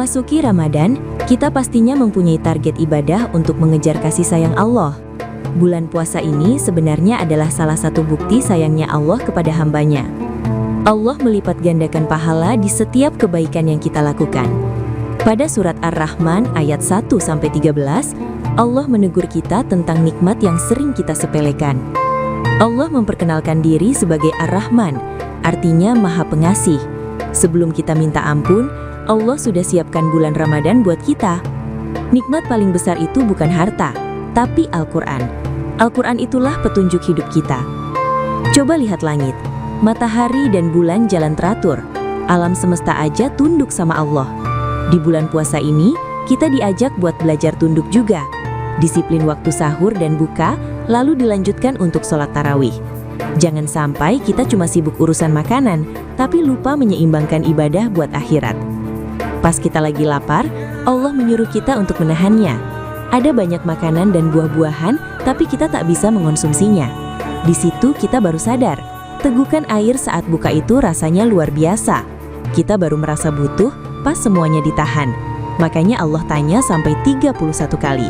Memasuki Ramadan, kita pastinya mempunyai target ibadah untuk mengejar kasih sayang Allah. Bulan puasa ini sebenarnya adalah salah satu bukti sayangnya Allah kepada hambanya. Allah melipat gandakan pahala di setiap kebaikan yang kita lakukan. Pada surat Ar-Rahman ayat 1-13, Allah menegur kita tentang nikmat yang sering kita sepelekan. Allah memperkenalkan diri sebagai Ar-Rahman, artinya Maha Pengasih. Sebelum kita minta ampun, Allah sudah siapkan bulan Ramadan buat kita. Nikmat paling besar itu bukan harta, tapi Al-Quran. Al-Quran itulah petunjuk hidup kita. Coba lihat langit, matahari dan bulan jalan teratur. Alam semesta aja tunduk sama Allah. Di bulan puasa ini, kita diajak buat belajar tunduk juga. Disiplin waktu sahur dan buka, lalu dilanjutkan untuk sholat tarawih. Jangan sampai kita cuma sibuk urusan makanan, tapi lupa menyeimbangkan ibadah buat akhirat. Pas kita lagi lapar, Allah menyuruh kita untuk menahannya. Ada banyak makanan dan buah-buahan, tapi kita tak bisa mengonsumsinya. Di situ kita baru sadar, tegukan air saat buka itu rasanya luar biasa. Kita baru merasa butuh pas semuanya ditahan. Makanya Allah tanya sampai 31 kali.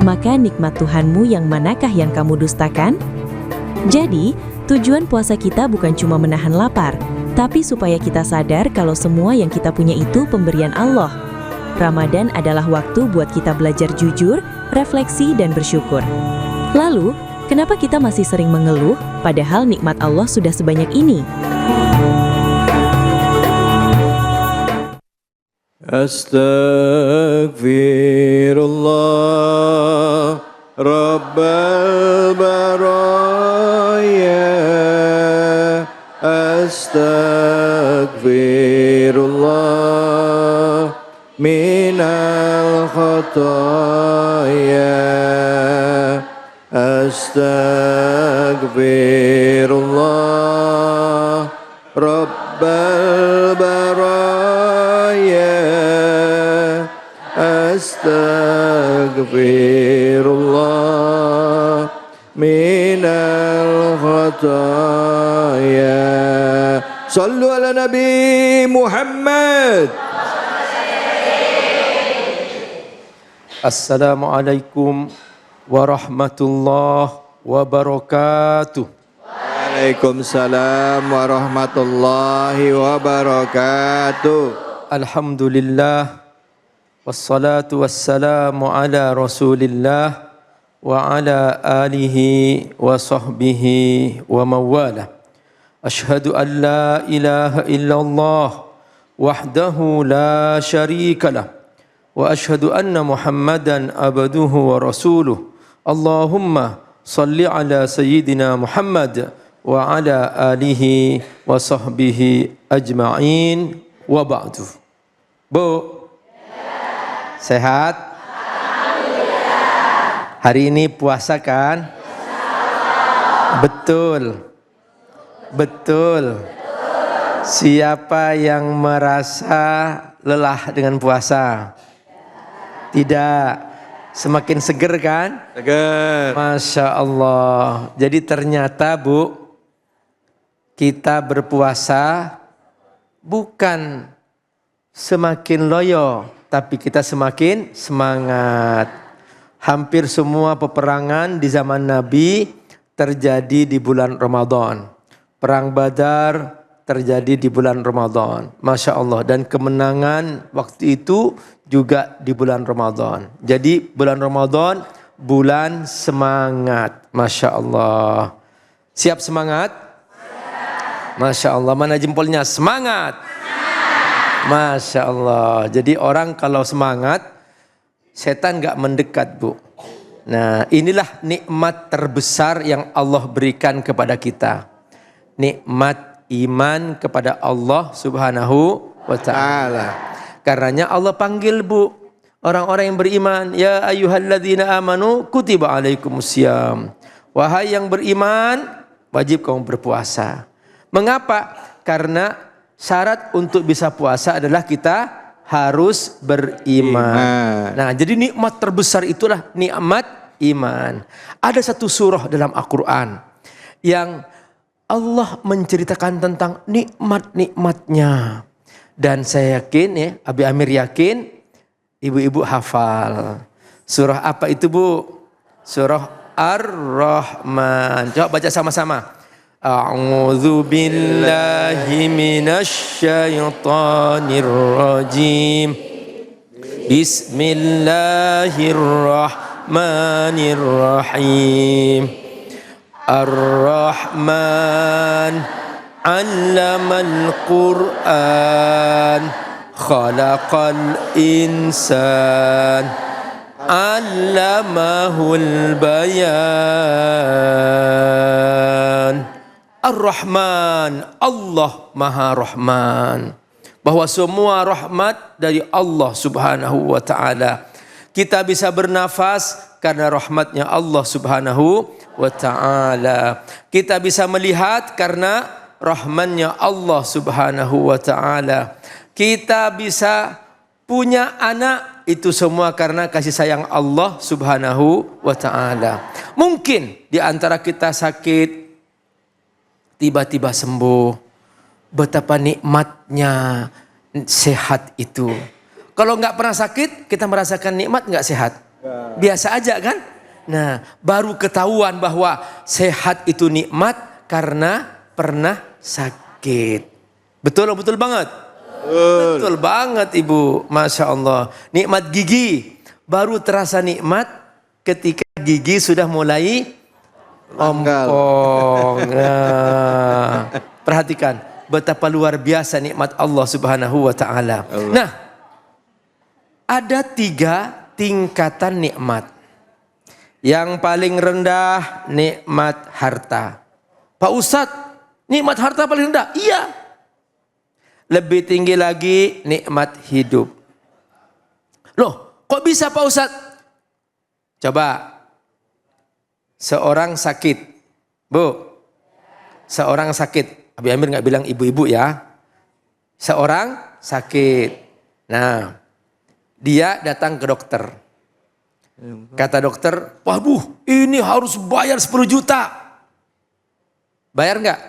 Maka nikmat Tuhanmu yang manakah yang kamu dustakan? Jadi, tujuan puasa kita bukan cuma menahan lapar, tapi supaya kita sadar kalau semua yang kita punya itu pemberian Allah. Ramadan adalah waktu buat kita belajar jujur, refleksi, dan bersyukur. Lalu, kenapa kita masih sering mengeluh, padahal nikmat Allah sudah sebanyak ini? Astaghfirullah Rabbal baraya. Astaghfirullah minal khataya. Astaghfirullah Rabbal baraya. Astaghfirullah minal khataya. Sallu ala Nabi Muhammad. Assalamualaikum warahmatullahi wabarakatuh. Waalaikumsalam warahmatullahi wabarakatuh. Alhamdulillah, wassalatu wassalamu ala rasulillah wa ala alihi wa sahbihi wa mawala. Ashhadu an la ilaha illallah wahdahu la syarika lah, wa ashhadu anna Muhammadan abduhu wa rasuluh. Allahumma salli ala sayyidina Muhammad wa ala alihi wa sahbihi ajma'in wa ba'du. Bu, sehat? Hari ini puasa kan? Betul. Betul. Siapa yang merasa lelah dengan puasa? Tidak. Semakin seger kan? Seger. Masya Allah. Jadi ternyata Bu, kita berpuasa bukan semakin loyo, tapi kita semakin semangat. Hampir semua peperangan di zaman Nabi terjadi di bulan Ramadan. Perang Badar terjadi di bulan Ramadan. Masya Allah. Dan kemenangan waktu itu juga di bulan Ramadan. Jadi bulan Ramadan, bulan semangat. Masya Allah. Siap semangat? Masya Allah. Mana jempolnya? Semangat. Masya Allah. Jadi orang kalau semangat, setan gak mendekat, Bu. Nah, inilah nikmat terbesar yang Allah berikan kepada kita. Nikmat iman kepada Allah Subhanahu wa ta'ala. Karenanya Allah panggil, Bu, orang-orang yang beriman, ya ayyuhalladzina amanu kutiba alaikumusiyam. Wahai yang beriman, wajib kamu berpuasa. Mengapa? Karena syarat untuk bisa puasa adalah kita harus beriman. Nah, jadi nikmat terbesar itulah nikmat iman. Ada satu surah dalam Al-Quran yang Allah menceritakan tentang nikmat-nikmatnya. Dan saya yakin ya, Abi Amir yakin ibu-ibu hafal. Surah apa itu Bu? Surah Ar-Rahman. Coba baca sama-sama. A'udzu billahi minasy syaithanir rajim. Bismillahirrahmanirrahim. Ar-Rahman 'allamal Qur'an. Khalaqal insan. 'allamahul bayan. Ar-Rahman, Allah Maha Rahman. Bahwa semua rahmat dari Allah Subhanahu wa ta'ala. Kita bisa bernafas karena rahmatnya Allah Subhanahu wa ta'ala. Kita bisa melihat karena rahmatnya Allah Subhanahu wa ta'ala. Kita bisa punya anak, itu semua karena kasih sayang Allah Subhanahu wa ta'ala. Mungkin di antara kita sakit, tiba-tiba sembuh. Betapa nikmatnya sehat itu. Kalau nggak pernah sakit, kita merasakan nikmat nggak sehat? Biasa aja kan? Nah, baru ketahuan bahwa sehat itu nikmat karena pernah sakit. Betul banget? Betul banget Ibu. Masya Allah. Nikmat gigi. Baru terasa nikmat ketika gigi sudah mulai ompong. Nah, perhatikan. Betapa luar biasa nikmat Allah Subhanahu wa ta'ala. Nah, ada 3 tingkatan nikmat. Yang paling rendah nikmat harta. Pak Ustadz, nikmat harta paling rendah? Iya. Lebih tinggi lagi nikmat hidup. Loh, kok bisa Pak Ustadz? Coba. Seorang sakit. Bu, seorang sakit. Abi Amir nggak bilang ibu-ibu ya. Seorang sakit. Nah, dia datang ke dokter. Kata dokter, waduh ini harus bayar 10 juta. Bayar nggak?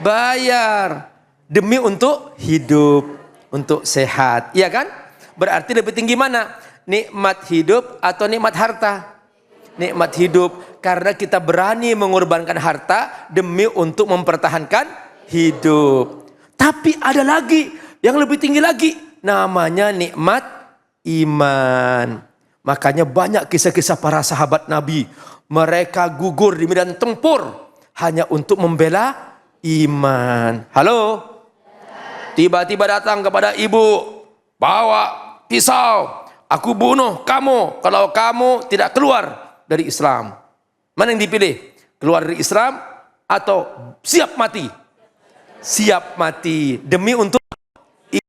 Bayar. Demi untuk hidup, untuk sehat. Iya kan? Berarti lebih tinggi mana? Nikmat hidup atau nikmat harta? Nikmat hidup. Karena kita berani mengorbankan harta demi untuk mempertahankan hidup. Tapi ada lagi yang lebih tinggi lagi. Namanya nikmat iman. Makanya banyak kisah-kisah para sahabat Nabi. Mereka gugur di medan tempur hanya untuk membela iman. Halo? Tiba-tiba datang kepada ibu. Bawa pisau. Aku bunuh kamu kalau kamu tidak keluar dari Islam. Mana yang dipilih? Keluar dari Islam atau siap mati? Siap mati demi untuk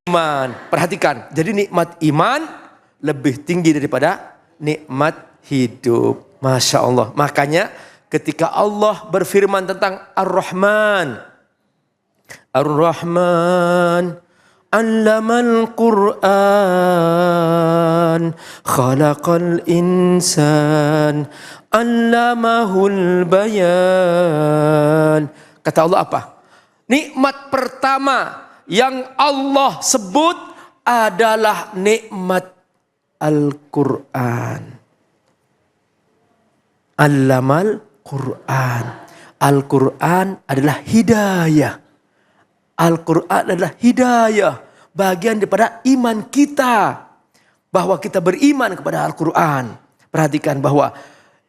iman. Perhatikan, jadi nikmat iman lebih tinggi daripada nikmat hidup. Masya Allah. Makanya ketika Allah berfirman tentang Ar-Rahman. Ar-Rahman. 'Allamal Qur'an. Khalaqal insan. 'allamahul bayan. Kata Allah apa? Nikmat pertama yang Allah sebut adalah nikmat Al-Quran. Allamal Quran. Al-Quran adalah hidayah. Al-Quran adalah hidayah. Bagian daripada iman kita. Bahwa kita beriman kepada Al-Quran. Perhatikan bahwa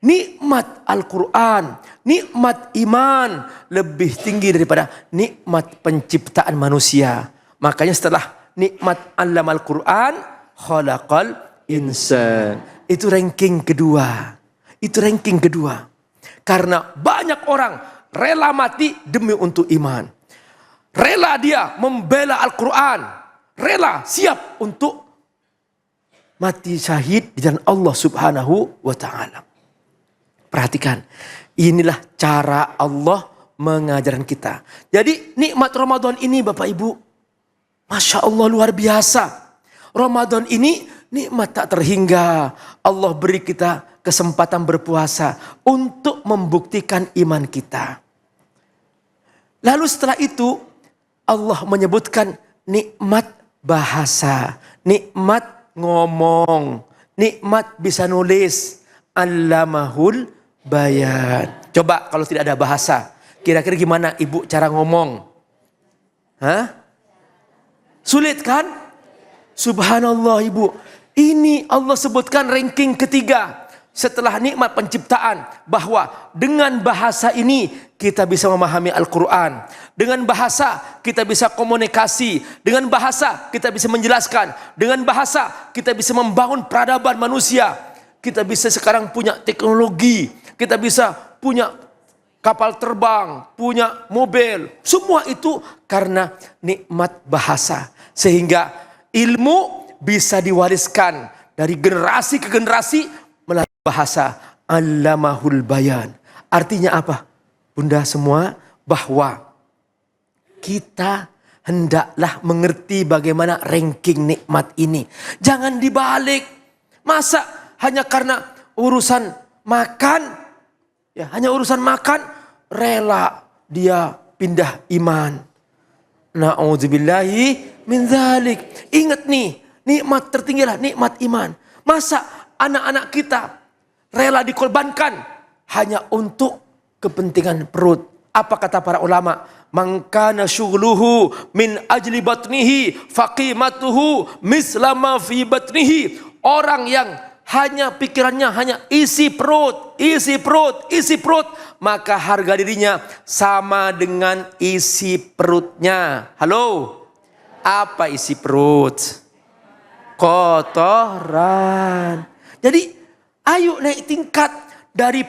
nikmat Al-Quran, nikmat iman lebih tinggi daripada nikmat penciptaan manusia. Makanya setelah nikmat Allamal Quran, Khalaqal insan. Itu ranking kedua. Itu ranking kedua. Karena banyak orang rela mati demi untuk iman. Rela dia membela Al-Quran. Rela siap untuk mati syahid di jalan Allah Subhanahu wa ta'ala. Perhatikan, inilah cara Allah mengajarkan kita. Jadi nikmat Ramadan ini Bapak Ibu, Masya Allah luar biasa. Ramadan ini nikmat tak terhingga. Allah beri kita kesempatan berpuasa untuk membuktikan iman kita. Lalu setelah itu Allah menyebutkan nikmat bahasa, nikmat ngomong, nikmat bisa nulis. Allamahul bayan. Coba kalau tidak ada bahasa, kira-kira gimana ibu cara ngomong? Hah? Sulit kan? Subhanallah ibu. Ini Allah sebutkan ranking ketiga. Setelah nikmat penciptaan, bahwa dengan bahasa ini kita bisa memahami Al-Quran. Dengan bahasa kita bisa komunikasi. Dengan bahasa kita bisa menjelaskan. Dengan bahasa kita bisa membangun peradaban manusia. Kita bisa sekarang punya teknologi. Kita bisa punya kapal terbang, punya mobil. Semua itu karena nikmat bahasa. Sehingga ilmu bisa diwariskan dari generasi ke generasi melalui bahasa. Allamahul bayan. Artinya apa? Bunda semua, bahwa kita hendaklah mengerti bagaimana ranking nikmat ini. Jangan dibalik. Masa hanya karena urusan makan, ya hanya urusan makan, rela dia pindah iman. Na'udzubillahi min dzalik. Ingat nih, nikmat tertinggilah nikmat iman. Masa anak-anak kita rela dikorbankan hanya untuk kepentingan perut? Apa kata para ulama? Man kana syughluhu min ajli batnihi faqimatuhu mislama fi batnihi. Orang yang hanya pikirannya hanya isi perut, isi perut, isi perut, maka harga dirinya sama dengan isi perutnya. Halo? Apa isi perut? Kotoran. Jadi ayo naik tingkat dari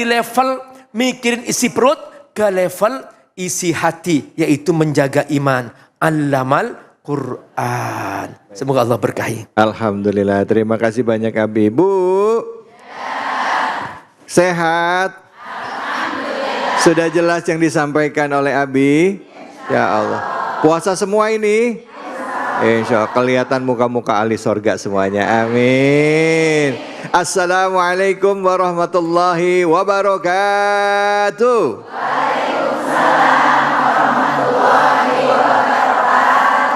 level mikirin isi perut ke level isi hati, yaitu menjaga iman. Allamal Quran. Semoga Allah berkahi. Alhamdulillah, terima kasih banyak Abi. Bu, sehat? Alhamdulillah. Sudah jelas yang disampaikan oleh Abi? Ya Allah. Puasa semua ini? Insya Allah kelihatan muka-muka ahli sorga semuanya. Amin. Assalamualaikum warahmatullahi wabarakatuh.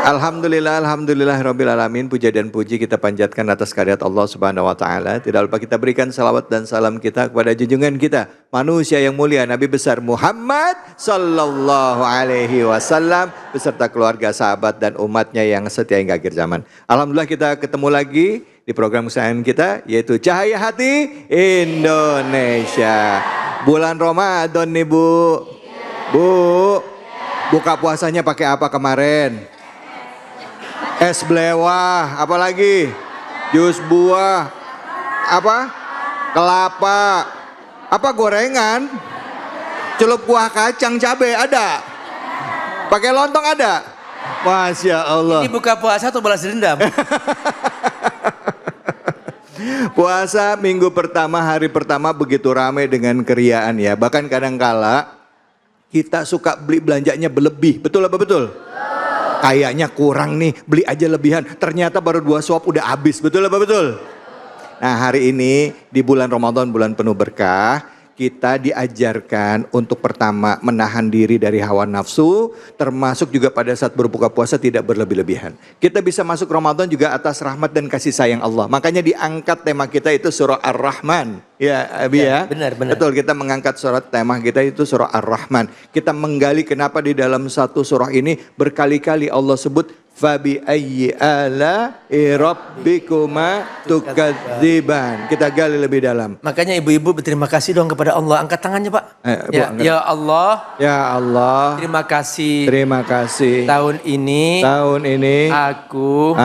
Alhamdulillah, alhamdulillahirabbil alamin. Puja dan puji kita panjatkan atas karyat Allah Subhanahu wa taala. Tidak lupa kita berikan salawat dan salam kita kepada junjungan kita, manusia yang mulia, Nabi besar Muhammad sallallahu alaihi wasallam beserta keluarga, sahabat dan umatnya yang setia hingga akhir zaman. Alhamdulillah kita ketemu lagi di program kesayangan kita, yaitu Cahaya Hati Indonesia. Bulan Ramadan nih Bu. Bu, buka puasanya pakai apa kemarin? Es blewah, apa lagi? Jus buah, apa? Kelapa, apa gorengan? Celup kuah kacang cabai ada? Pakai lontong ada? Masya Allah. Ini buka puasa atau balas dendam? Puasa minggu pertama, hari pertama begitu ramai dengan keriaan ya. Bahkan kadangkala kita suka beli belanjanya berlebih, betul apa betul? Kayaknya kurang nih, beli aja lebihan. Ternyata baru 2 suap udah habis, betul apa betul? Nah hari ini di bulan Ramadan, bulan penuh berkah, kita diajarkan untuk pertama menahan diri dari hawa nafsu, termasuk juga pada saat berbuka puasa tidak berlebih-lebihan. Kita bisa masuk Ramadan juga atas rahmat dan kasih sayang Allah. Makanya diangkat tema kita itu surah Ar-Rahman. Ya Abi ya, benar. Betul, kita mengangkat surat tema kita itu surah Ar-Rahman. Kita menggali kenapa di dalam satu surah ini berkali-kali Allah sebut Fabi ayyi ala'i rabbikuma tukadziban. Kita gali lebih dalam. Makanya ibu-ibu berterima kasih dong kepada Allah. Angkat tangannya Pak. Bu, ya Allah. Ya Allah. Terima kasih. Terima kasih. Tahun ini aku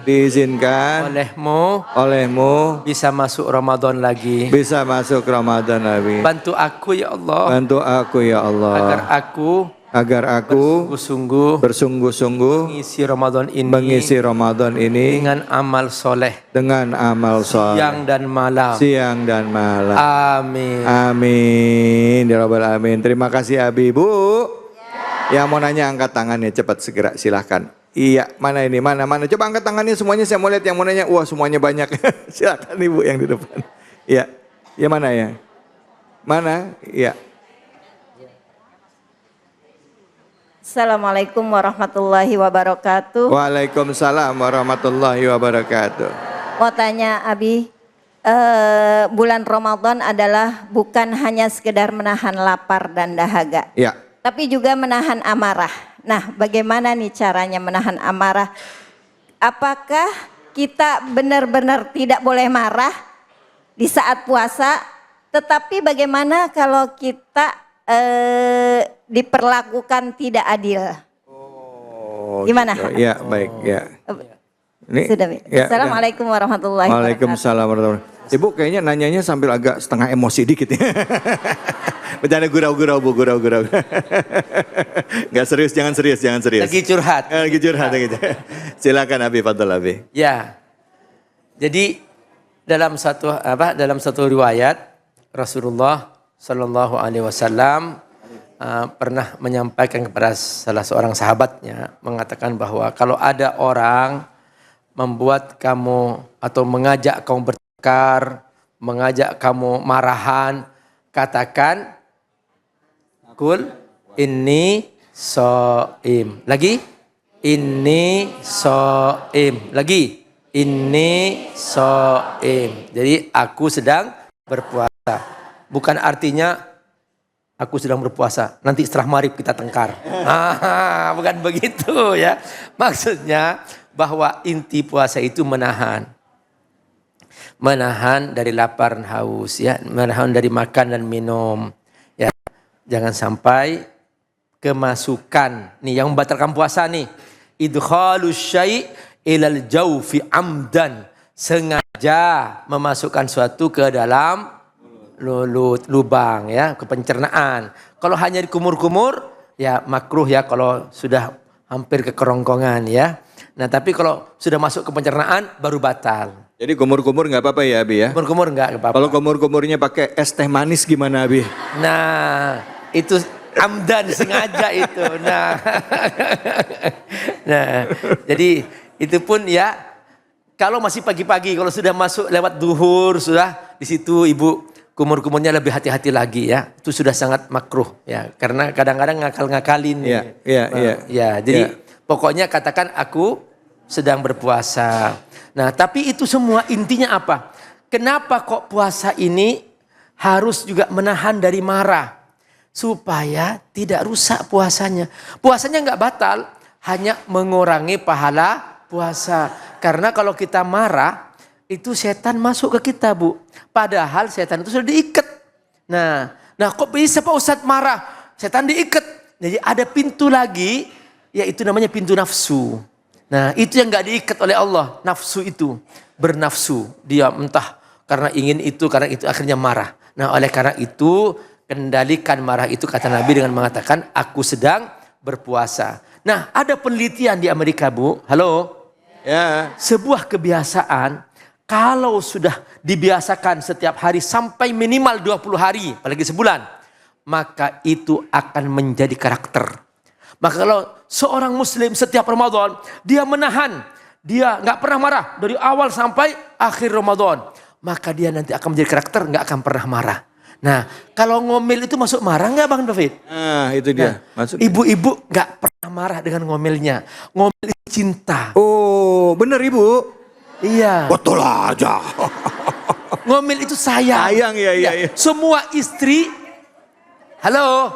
diizinkan olehmu bisa masuk Ramadan lagi. Bisa masuk Ramadan lagi. Bantu aku ya Allah. Bantu aku ya Allah. Agar aku bersungguh-sungguh mengisi Ramadan ini dengan amal soleh, siang dan malam. Amin ya rabbal alamin. Terima kasih Abi. Bu yang mau nanya angkat tangannya cepat segera, silahkan. Iya, mana ini, mana coba angkat tangannya semuanya, saya mau lihat yang mau nanya. Wah semuanya banyak. Silakan Ibu yang di depan. Iya, ya mana ya, mana, iya. Assalamualaikum warahmatullahi wabarakatuh. Waalaikumsalam warahmatullahi wabarakatuh. Mau tanya Abi, bulan Ramadan adalah bukan hanya sekedar menahan lapar dan dahaga, Ya. tapi juga menahan amarah. Nah, bagaimana nih caranya menahan amarah? Apakah kita benar-benar tidak boleh marah di saat puasa? Tetapi bagaimana kalau kita diperlakukan tidak adil? Oh, Gimana? gitu. Ya, baik, ya. Ini, Sudah, Bi. ya, Assalamualaikum warahmatullahi wabarakatuh. Waalaikumsalam warahmatullahi wabarakatuh. Ibu kayaknya nanyanya sambil agak setengah emosi dikit ya. Bercanda gurau-gurau Bu, gurau-gurau. Enggak serius, jangan serius, jangan serius. Lagi curhat. Lagi curhat gitu. Silakan Abi, fadhil Abi. Ya. Jadi dalam satu riwayat Rasulullah Shallallahu Alaihi Wasallam pernah menyampaikan kepada salah seorang sahabatnya, mengatakan bahwa kalau ada orang membuat kamu atau mengajak kamu bertengkar, mengajak kamu marahan, katakan kul inni shaim. Lagi inni shaim. Lagi inni shaim. Jadi aku sedang berpuasa. Bukan artinya aku sedang berpuasa, nanti setelah maghrib kita tengkar. Bukan begitu ya. Maksudnya bahwa inti puasa itu menahan. Menahan dari lapar dan haus ya, menahan dari makan dan minum. Ya, jangan sampai kemasukan nih yang membatalkan puasa nih. Idkhalus syai' ilal jaufi amdan. Sengaja memasukkan suatu ke dalam lubang ya, ke pencernaan. Kalau hanya dikumur-kumur ya makruh ya kalau sudah hampir ke kerongkongan ya. Nah, tapi kalau sudah masuk ke pencernaan baru batal. Jadi kumur-kumur nggak apa-apa ya Abi ya? Kumur-kumur enggak apa-apa. Kalau kumur-kumurnya pakai es teh manis gimana Abi? Nah, itu amdan sengaja itu. Nah, jadi itu pun ya kalau masih pagi-pagi, kalau sudah masuk lewat duhur sudah di situ ibu kumur-kumurnya lebih hati-hati lagi ya. Itu sudah sangat makruh ya. Karena kadang-kadang ngakal-ngakalin. Iya. Jadi pokoknya katakan aku sedang berpuasa. Nah, tapi itu semua intinya apa? Kenapa kok puasa ini harus juga menahan dari marah? Supaya tidak rusak puasanya. Puasanya nggak batal, hanya mengurangi pahala puasa. Karena kalau kita marah, itu setan masuk ke kita Bu. Padahal setan itu sudah diikat. Nah kok bisa Pak Ustadz marah? Setan diikat. Jadi ada pintu lagi, yaitu namanya pintu nafsu. Nah itu yang gak diikat oleh Allah. Nafsu itu bernafsu. Dia entah karena ingin itu, karena itu akhirnya marah. Nah oleh karena itu kendalikan marah itu kata Nabi dengan mengatakan aku sedang berpuasa. Nah ada penelitian di Amerika Bu. Halo? Ya. Sebuah kebiasaan kalau sudah dibiasakan setiap hari sampai minimal 20 hari, apalagi sebulan, maka itu akan menjadi karakter. Maka kalau seorang muslim setiap Ramadan, dia menahan, dia nggak pernah marah dari awal sampai akhir Ramadan, maka dia nanti akan menjadi karakter, nggak akan pernah marah. Nah, kalau ngomel itu masuk marah nggak Bang David? Nah, itu dia. Nah, ibu-ibu nggak pernah marah dengan ngomelnya. Ngomel itu cinta. Oh, bener Ibu. Iya. Betul aja. Ngomel itu sayang. Sayang ya. Semua istri, halo,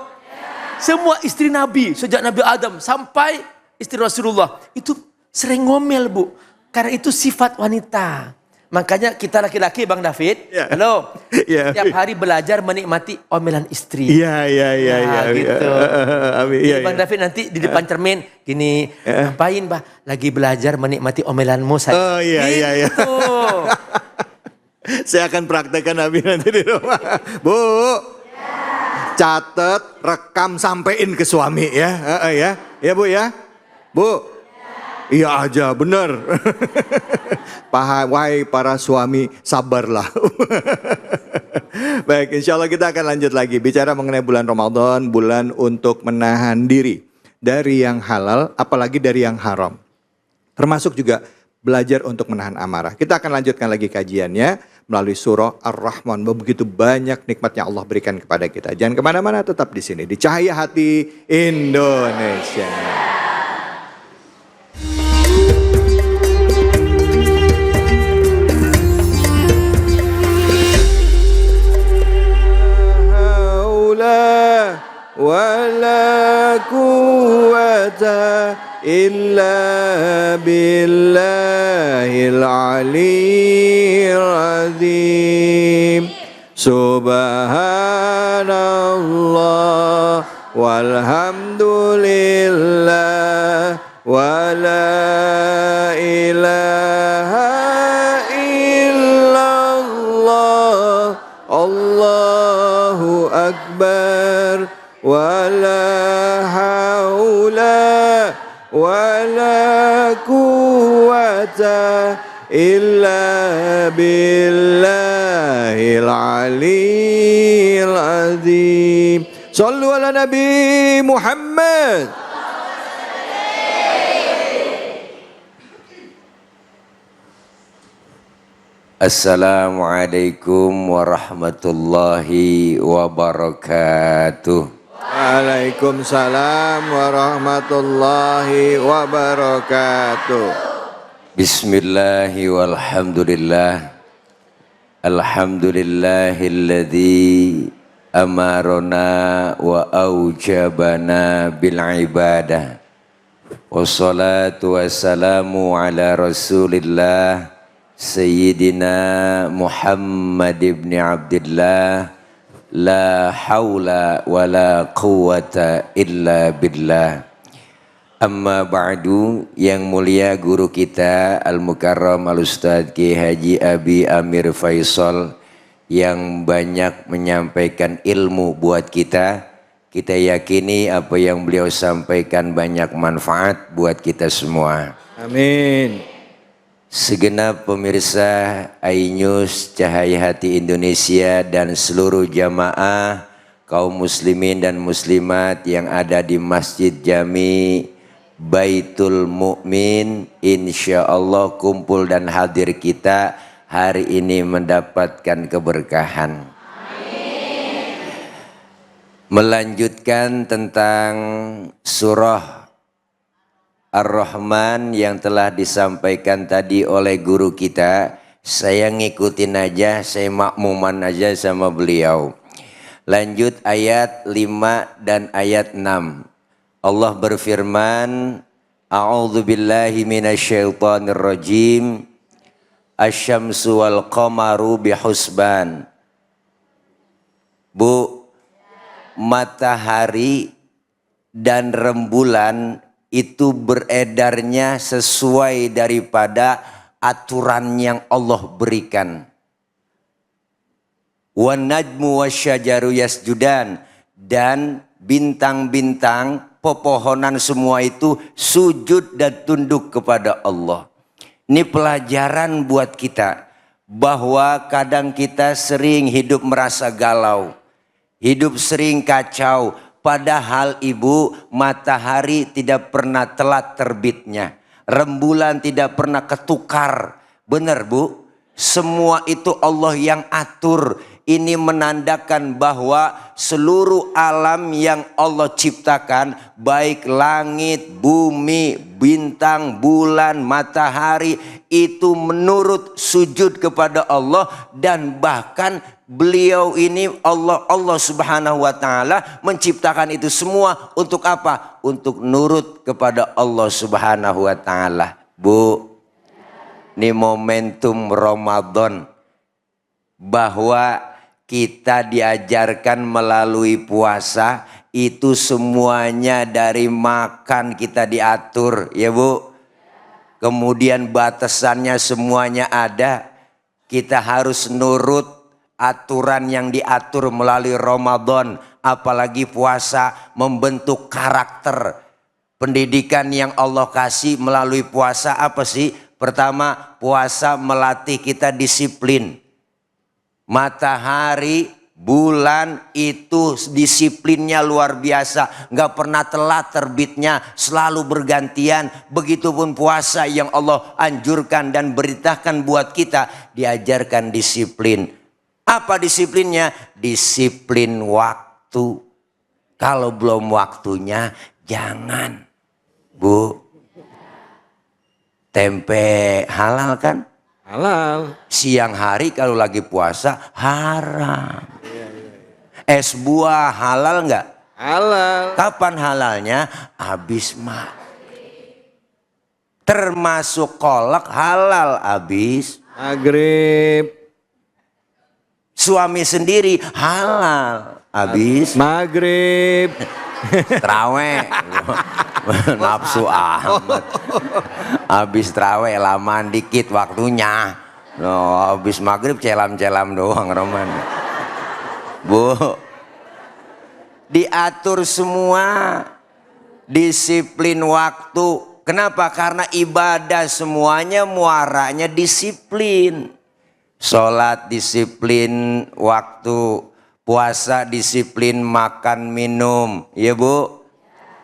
semua istri Nabi sejak Nabi Adam sampai istri Rasulullah itu sering ngomel Bu. Karena itu sifat wanita. Makanya kita laki-laki Bang David, ya. halo, ya, tiap hari belajar menikmati omelan istri. Iya. Gitu. Iya, Bang David nanti di depan cermin gini, ngapain Bah? Lagi belajar menikmati omelanmu saya. Oh iya. Gitu. Saya akan praktekkan Abi nanti di rumah. Bu, catat, rekam, sampein ke suami ya. Ya Bu ya. Bu. Iya aja, bener. Wahai para suami, sabarlah. Baik, insya Allah kita akan lanjut lagi. Bicara mengenai bulan Ramadan, bulan untuk menahan diri dari yang halal, apalagi dari yang haram. Termasuk juga belajar untuk menahan amarah. Kita akan lanjutkan lagi kajiannya. melalui surah Ar-Rahman. Begitu banyak nikmat yang Allah berikan kepada kita. Jangan kemana-mana, tetap di sini, di Cahaya Hati Indonesia. Wala quwwata illa billahil aliyyil azim. Subhanallah walhamdulillah wala ilaha illallah. Allahu akbar. Wala haula wala quwwata illa billahil aliyyil azim. Sallu ala Nabi Muhammad. Assalamualaikum warahmatullahi wabarakatuh. Waalaikumsalam warahmatullahi wabarakatuh. Bismillahi walhamdulillah. Alhamdulillahilladzi amarona wa aujabana bil ibadah. Wassalatu wassalamu ala rasulillah Sayyidina Muhammad ibn Abdillah. La haula wa la quwwata illa billah. Amma ba'du, yang mulia guru kita Al-Mukarram Al-Ustadz Ki Haji Abi Amir Faisal yang banyak menyampaikan ilmu buat kita. Kita yakini apa yang beliau sampaikan banyak manfaat buat kita semua. Amin. Segenap pemirsa iNews Cahaya Hati Indonesia dan seluruh jamaah kaum muslimin dan muslimat yang ada di Masjid Jami Baitul Mukmin, insya Allah kumpul dan hadir kita hari ini mendapatkan keberkahan. Amin. Melanjutkan tentang surah Ar-Rahman yang telah disampaikan tadi oleh guru kita, saya ngikutin aja, saya makmuman aja sama beliau. Lanjut ayat 5 dan ayat 6. Allah berfirman, A'udzubillahi minasyaitonirrajim. Asyamsu wal qamaru bihusban. Bu, matahari dan rembulan itu beredarnya sesuai daripada aturan yang Allah berikan. Wan najmu wasyajaru yasjudan, dan bintang-bintang, pepohonan semua itu sujud dan tunduk kepada Allah. Ini pelajaran buat kita bahwa kadang kita sering hidup merasa galau, hidup sering kacau. Padahal ibu, matahari tidak pernah telat terbitnya. Rembulan tidak pernah ketukar. Benar bu? Semua itu Allah yang atur. Ini menandakan bahwa seluruh alam yang Allah ciptakan, baik langit, bumi, bintang, bulan, matahari, itu menurut sujud kepada Allah. Dan bahkan beliau ini Allah subhanahu wa ta'ala menciptakan itu semua untuk apa? Untuk nurut kepada Allah subhanahu wa ta'ala. Bu, ini momentum Ramadan, bahwa kita diajarkan melalui puasa itu semuanya dari makan kita diatur, ya bu. Kemudian batasannya semuanya ada. Kita harus nurut aturan yang diatur melalui Ramadan, apalagi puasa, membentuk karakter. Pendidikan yang Allah kasih melalui puasa apa sih? Pertama, puasa melatih kita disiplin. Matahari, Bulan itu disiplinnya luar biasa, nggak pernah telat terbitnya, selalu bergantian. Begitupun puasa yang Allah anjurkan dan beritakan buat kita, diajarkan disiplin. Apa disiplinnya? Disiplin waktu. Kalau belum waktunya jangan. Bu, tempe halal kan? Halal. Siang hari kalau lagi puasa haram. Es buah halal nggak? Halal. Kapan halalnya? Habis maghrib. Termasuk kolak halal habis Maghrib. suami sendiri halal habis Maghrib. traweh. Nafsu amat. Habis traweh lamaan dikit waktunya. No, habis maghrib celam-celam doang Roman. Bu, diatur semua, disiplin waktu. Kenapa? Karena ibadah semuanya muaranya disiplin. Sholat disiplin waktu, puasa disiplin makan minum, ya Bu.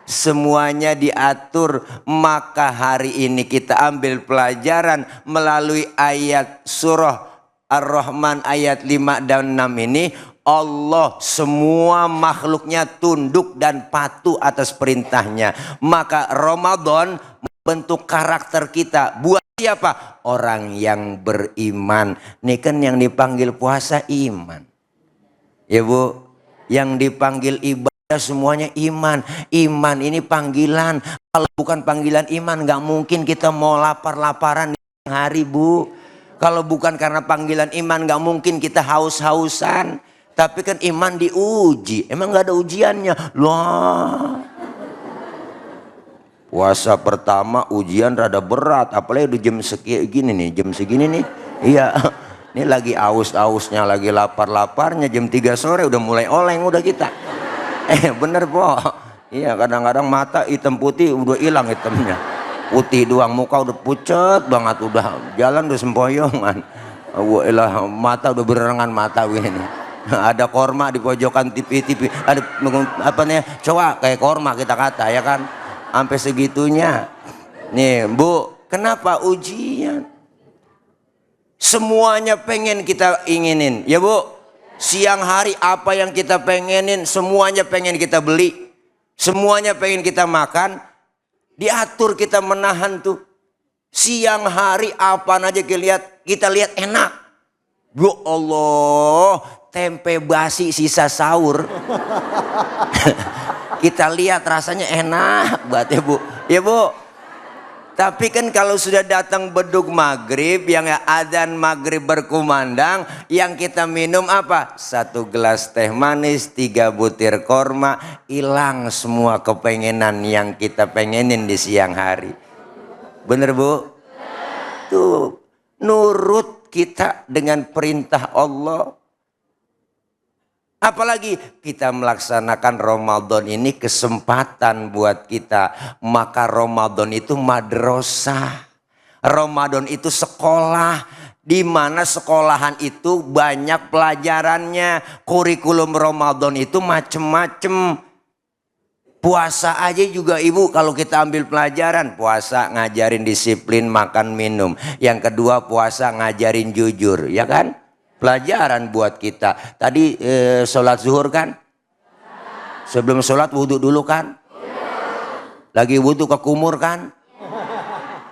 Semuanya diatur. Maka hari ini kita ambil pelajaran melalui ayat surah Ar-Rahman ayat 5 dan 6 ini. Allah semua makhluknya tunduk dan patuh atas perintahnya. Maka Ramadan membentuk karakter kita. Buat siapa? Orang yang beriman. Ini kan yang dipanggil puasa iman. Ya Bu, yang dipanggil ibadah semuanya iman. Iman ini panggilan. Kalau bukan panggilan iman, nggak mungkin kita mau lapar-laparan di hari Bu. Kalau bukan karena panggilan iman, nggak mungkin kita haus-hausan. Tapi kan iman diuji. Emang nggak ada ujiannya? Loh. Puasa pertama ujian rada berat. Apalagi di jam segini nih. Jam segini nih. Iya. Ini lagi aus-ausnya, lagi lapar-laparnya. Jam 3 sore udah mulai oleng udah kita. Bener Po. Iya, kadang-kadang mata hitam putih udah hilang hitamnya. Putih doang, muka udah pucet banget, udah jalan udah sempoyongan. Wah, mata udah berengan mata ini. Ada korma di pojokan TV, ada apa nih? Coba kayak korma kita kata ya kan. Sampai segitunya. Nih, Bu, kenapa ujian? Semuanya pengen kita inginin, ya Bu. Siang hari apa yang kita pengenin, semuanya pengen kita beli. Semuanya pengen kita makan. Diatur kita menahan tuh. Siang hari apa aja kita lihat enak. Ya Allah, tempe basi sisa sahur. Kita lihat rasanya enak banget ya Bu. Ya Bu. Tapi kan kalau sudah datang bedug maghrib, yang adzan maghrib berkumandang, yang kita minum apa? 1 gelas teh manis, 3 butir korma, hilang semua kepengenan yang kita pengenin di siang hari. Bener Bu? Tuh, nurut kita dengan perintah Allah. Apalagi kita melaksanakan Ramadan ini kesempatan buat kita. Maka Ramadan itu madrasah. Ramadan itu sekolah. Di mana sekolahan itu banyak pelajarannya. Kurikulum Ramadan itu macem-macem. Puasa aja juga Ibu kalau kita ambil pelajaran. Puasa ngajarin disiplin makan minum. Yang kedua puasa ngajarin jujur, ya kan? Pelajaran buat kita. Tadi sholat zuhur kan? Sebelum sholat wudhu dulu kan? Lagi wudhu ke kumur kan?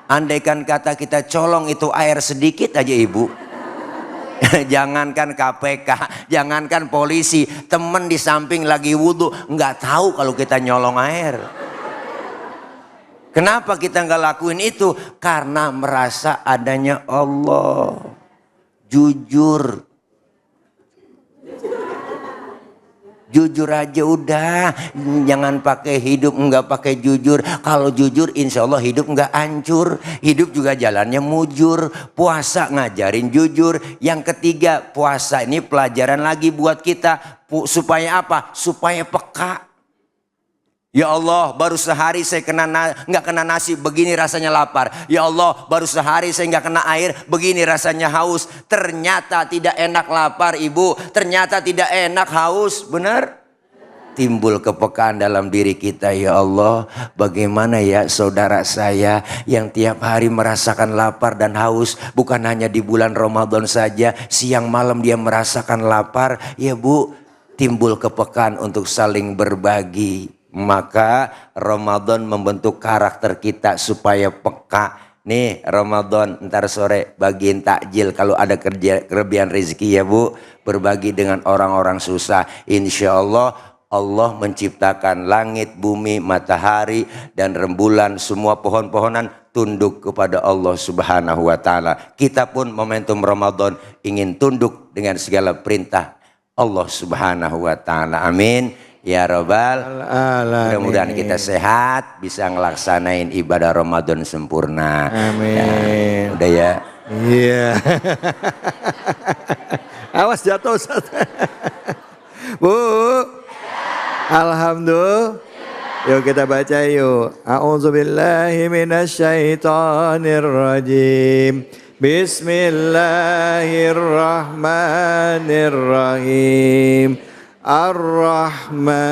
Andaikan kata kita colong itu air sedikit aja Ibu. Jangankan KPK, jangankan polisi, temen di samping lagi wudhu nggak tahu kalau kita nyolong air. Kenapa kita nggak lakuin itu? Karena merasa adanya Allah. Jujur. Jujur aja udah. Jangan pakai hidup nggak pakai jujur. Kalau jujur insya Allah hidup nggak hancur. Hidup juga jalannya mujur. Puasa ngajarin jujur. Yang ketiga puasa ini pelajaran lagi buat kita. Supaya apa? Supaya peka. Ya Allah, baru sehari saya nggak kena nasi, begini rasanya lapar. Ya Allah, baru sehari saya nggak kena air, begini rasanya haus. Ternyata tidak enak lapar, Ibu. Ternyata tidak enak haus, benar? Timbul kepekaan dalam diri kita, ya Allah, bagaimana ya saudara saya yang tiap hari merasakan lapar dan haus, bukan hanya di bulan Ramadan saja, siang malam dia merasakan lapar. Ya Bu, timbul kepekaan untuk saling berbagi. Maka Ramadan membentuk karakter kita supaya peka. Nih Ramadan, ntar sore bagiin takjil kalau ada kelebihan rezeki ya Bu. Berbagi dengan orang-orang susah. Insya Allah Allah menciptakan langit, bumi, matahari dan rembulan, semua pohon-pohonan tunduk kepada Allah Subhanahu wa taala. Kita pun momentum Ramadan ingin tunduk dengan segala perintah Allah Subhanahu wa taala. Amin. Ya Rabbal Alamin. Mudah-mudahan kita sehat, bisa ngelaksanain ibadah Ramadan sempurna. Amin. Ya, udah ya. Iya. Awas jatuh Ustaz. Bu. Alhamdulillah. Yuk kita baca yuk. A'udzubillahi minasyaitonirrajim. Bismillahirrahmanirrahim. Ar-Rahman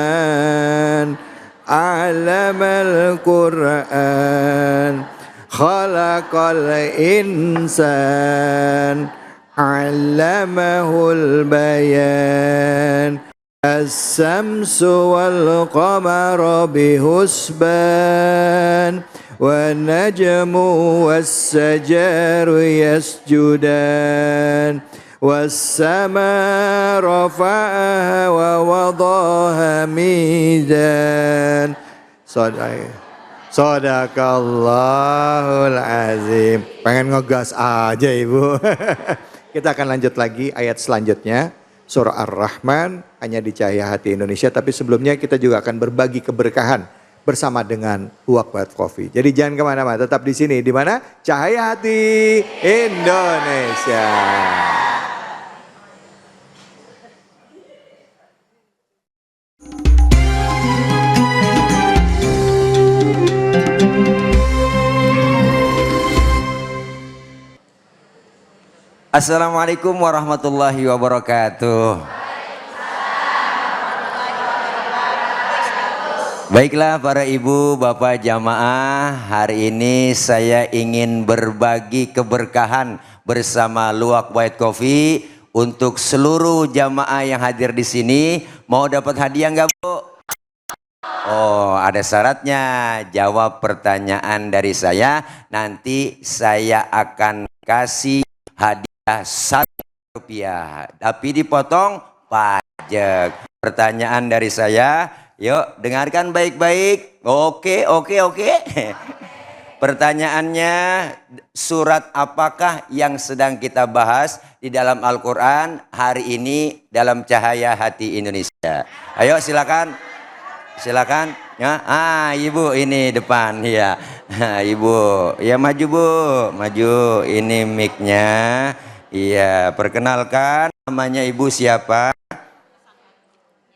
'allamal Qur'an khalaqal insan 'allamahul bayan as-samsu wal qamaru bihusban wan najmu was-sajaru yasjudan was-samaa rafa'aha wa wadhaha mizan. Sadaqallahul azim. Pengen ngegas aja Ibu. Kita akan lanjut lagi ayat selanjutnya. Surah Ar-Rahman, hanya di Cahaya Hati Indonesia. Tapi sebelumnya kita juga akan berbagi keberkahan bersama dengan Luwak White Coffee. Jadi jangan kemana-mana, tetap di sini. Di mana? Cahaya Hati Indonesia. Assalamualaikum warahmatullahi wabarakatuh. Baiklah para ibu, bapak jamaah, hari ini saya ingin berbagi keberkahan bersama Luwak White Coffee untuk seluruh jamaah yang hadir di sini. Mau dapat hadiah nggak Bu? Oh, ada syaratnya. Jawab pertanyaan dari saya, nanti saya akan kasih hadiah Rp1, tapi dipotong pajak. Pertanyaan dari saya, yuk dengarkan baik-baik. Oke. Pertanyaannya, surat apakah yang sedang kita bahas di dalam Al-Quran hari ini dalam Cahaya Hati Indonesia? Ayo silakan. Ya, Ibu ini depan ya. Ibu, ya maju Bu, maju. Ini mic-nya. Iya, perkenalkan namanya Ibu siapa?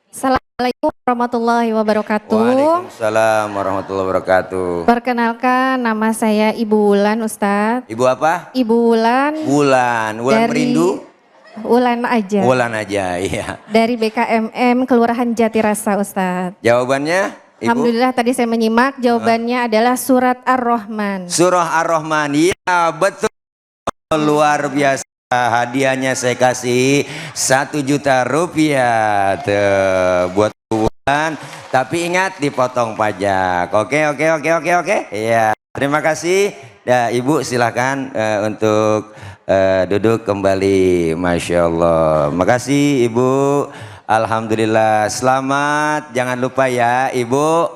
Assalamualaikum warahmatullahi wabarakatuh. Waalaikumsalam warahmatullahi wabarakatuh. Perkenalkan, nama saya Ibu Wulan, Ustadz. Ibu apa? Ibu Wulan. Wulan Dari Merindu? Wulan aja. Wulan aja, iya. Dari BKMM Kelurahan Jatirasa, Ustadz. Jawabannya, Ibu? Alhamdulillah tadi saya menyimak, jawabannya adalah surat Ar-Rahman. Surah Ar-Rahman, iya betul. Luar biasa. Hadiahnya saya kasih Rp1.000.000 tuh buat Wulan, tapi ingat dipotong pajak. Oke. Iya, terima kasih. Ya, Ibu silahkan untuk duduk kembali. Masya Allah. Makasih Ibu. Alhamdulillah. Selamat. Jangan lupa ya Ibu.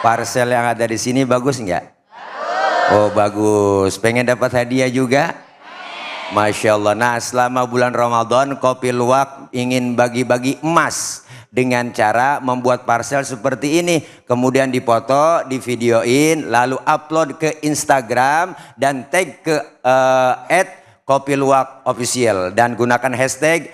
Parcel yang ada di sini bagus nggak? Oh bagus. Pengen dapat hadiah juga? Masya Allah. Nah, selama bulan Ramadan Kopi Luwak ingin bagi-bagi emas dengan cara membuat parcel seperti ini, kemudian dipoto, divideoin, lalu upload ke Instagram dan tag ke @kopiluwakofficial dan gunakan hashtag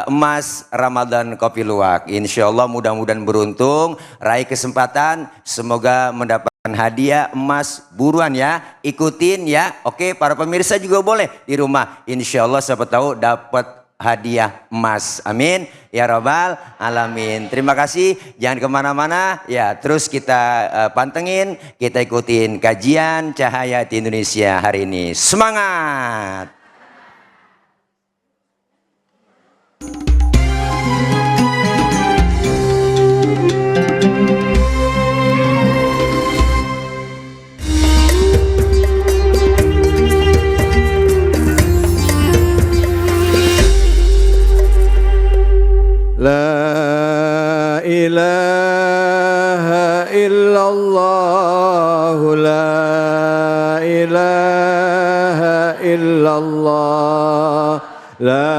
emas Ramadan Kopi Luwak. Insya Allah mudah-mudahan beruntung, raih kesempatan, semoga mendapatkan hadiah emas. Buruan ya, ikutin ya. Oke, para pemirsa juga boleh di rumah. Insya Allah siapa tahu dapat hadiah emas. Amin ya rabbal alamin. Terima kasih, jangan kemana-mana ya, terus kita pantengin, kita ikutin kajian Cahaya di Indonesia hari ini. Semangat. La ilaha illallah, la ilaha illallah, la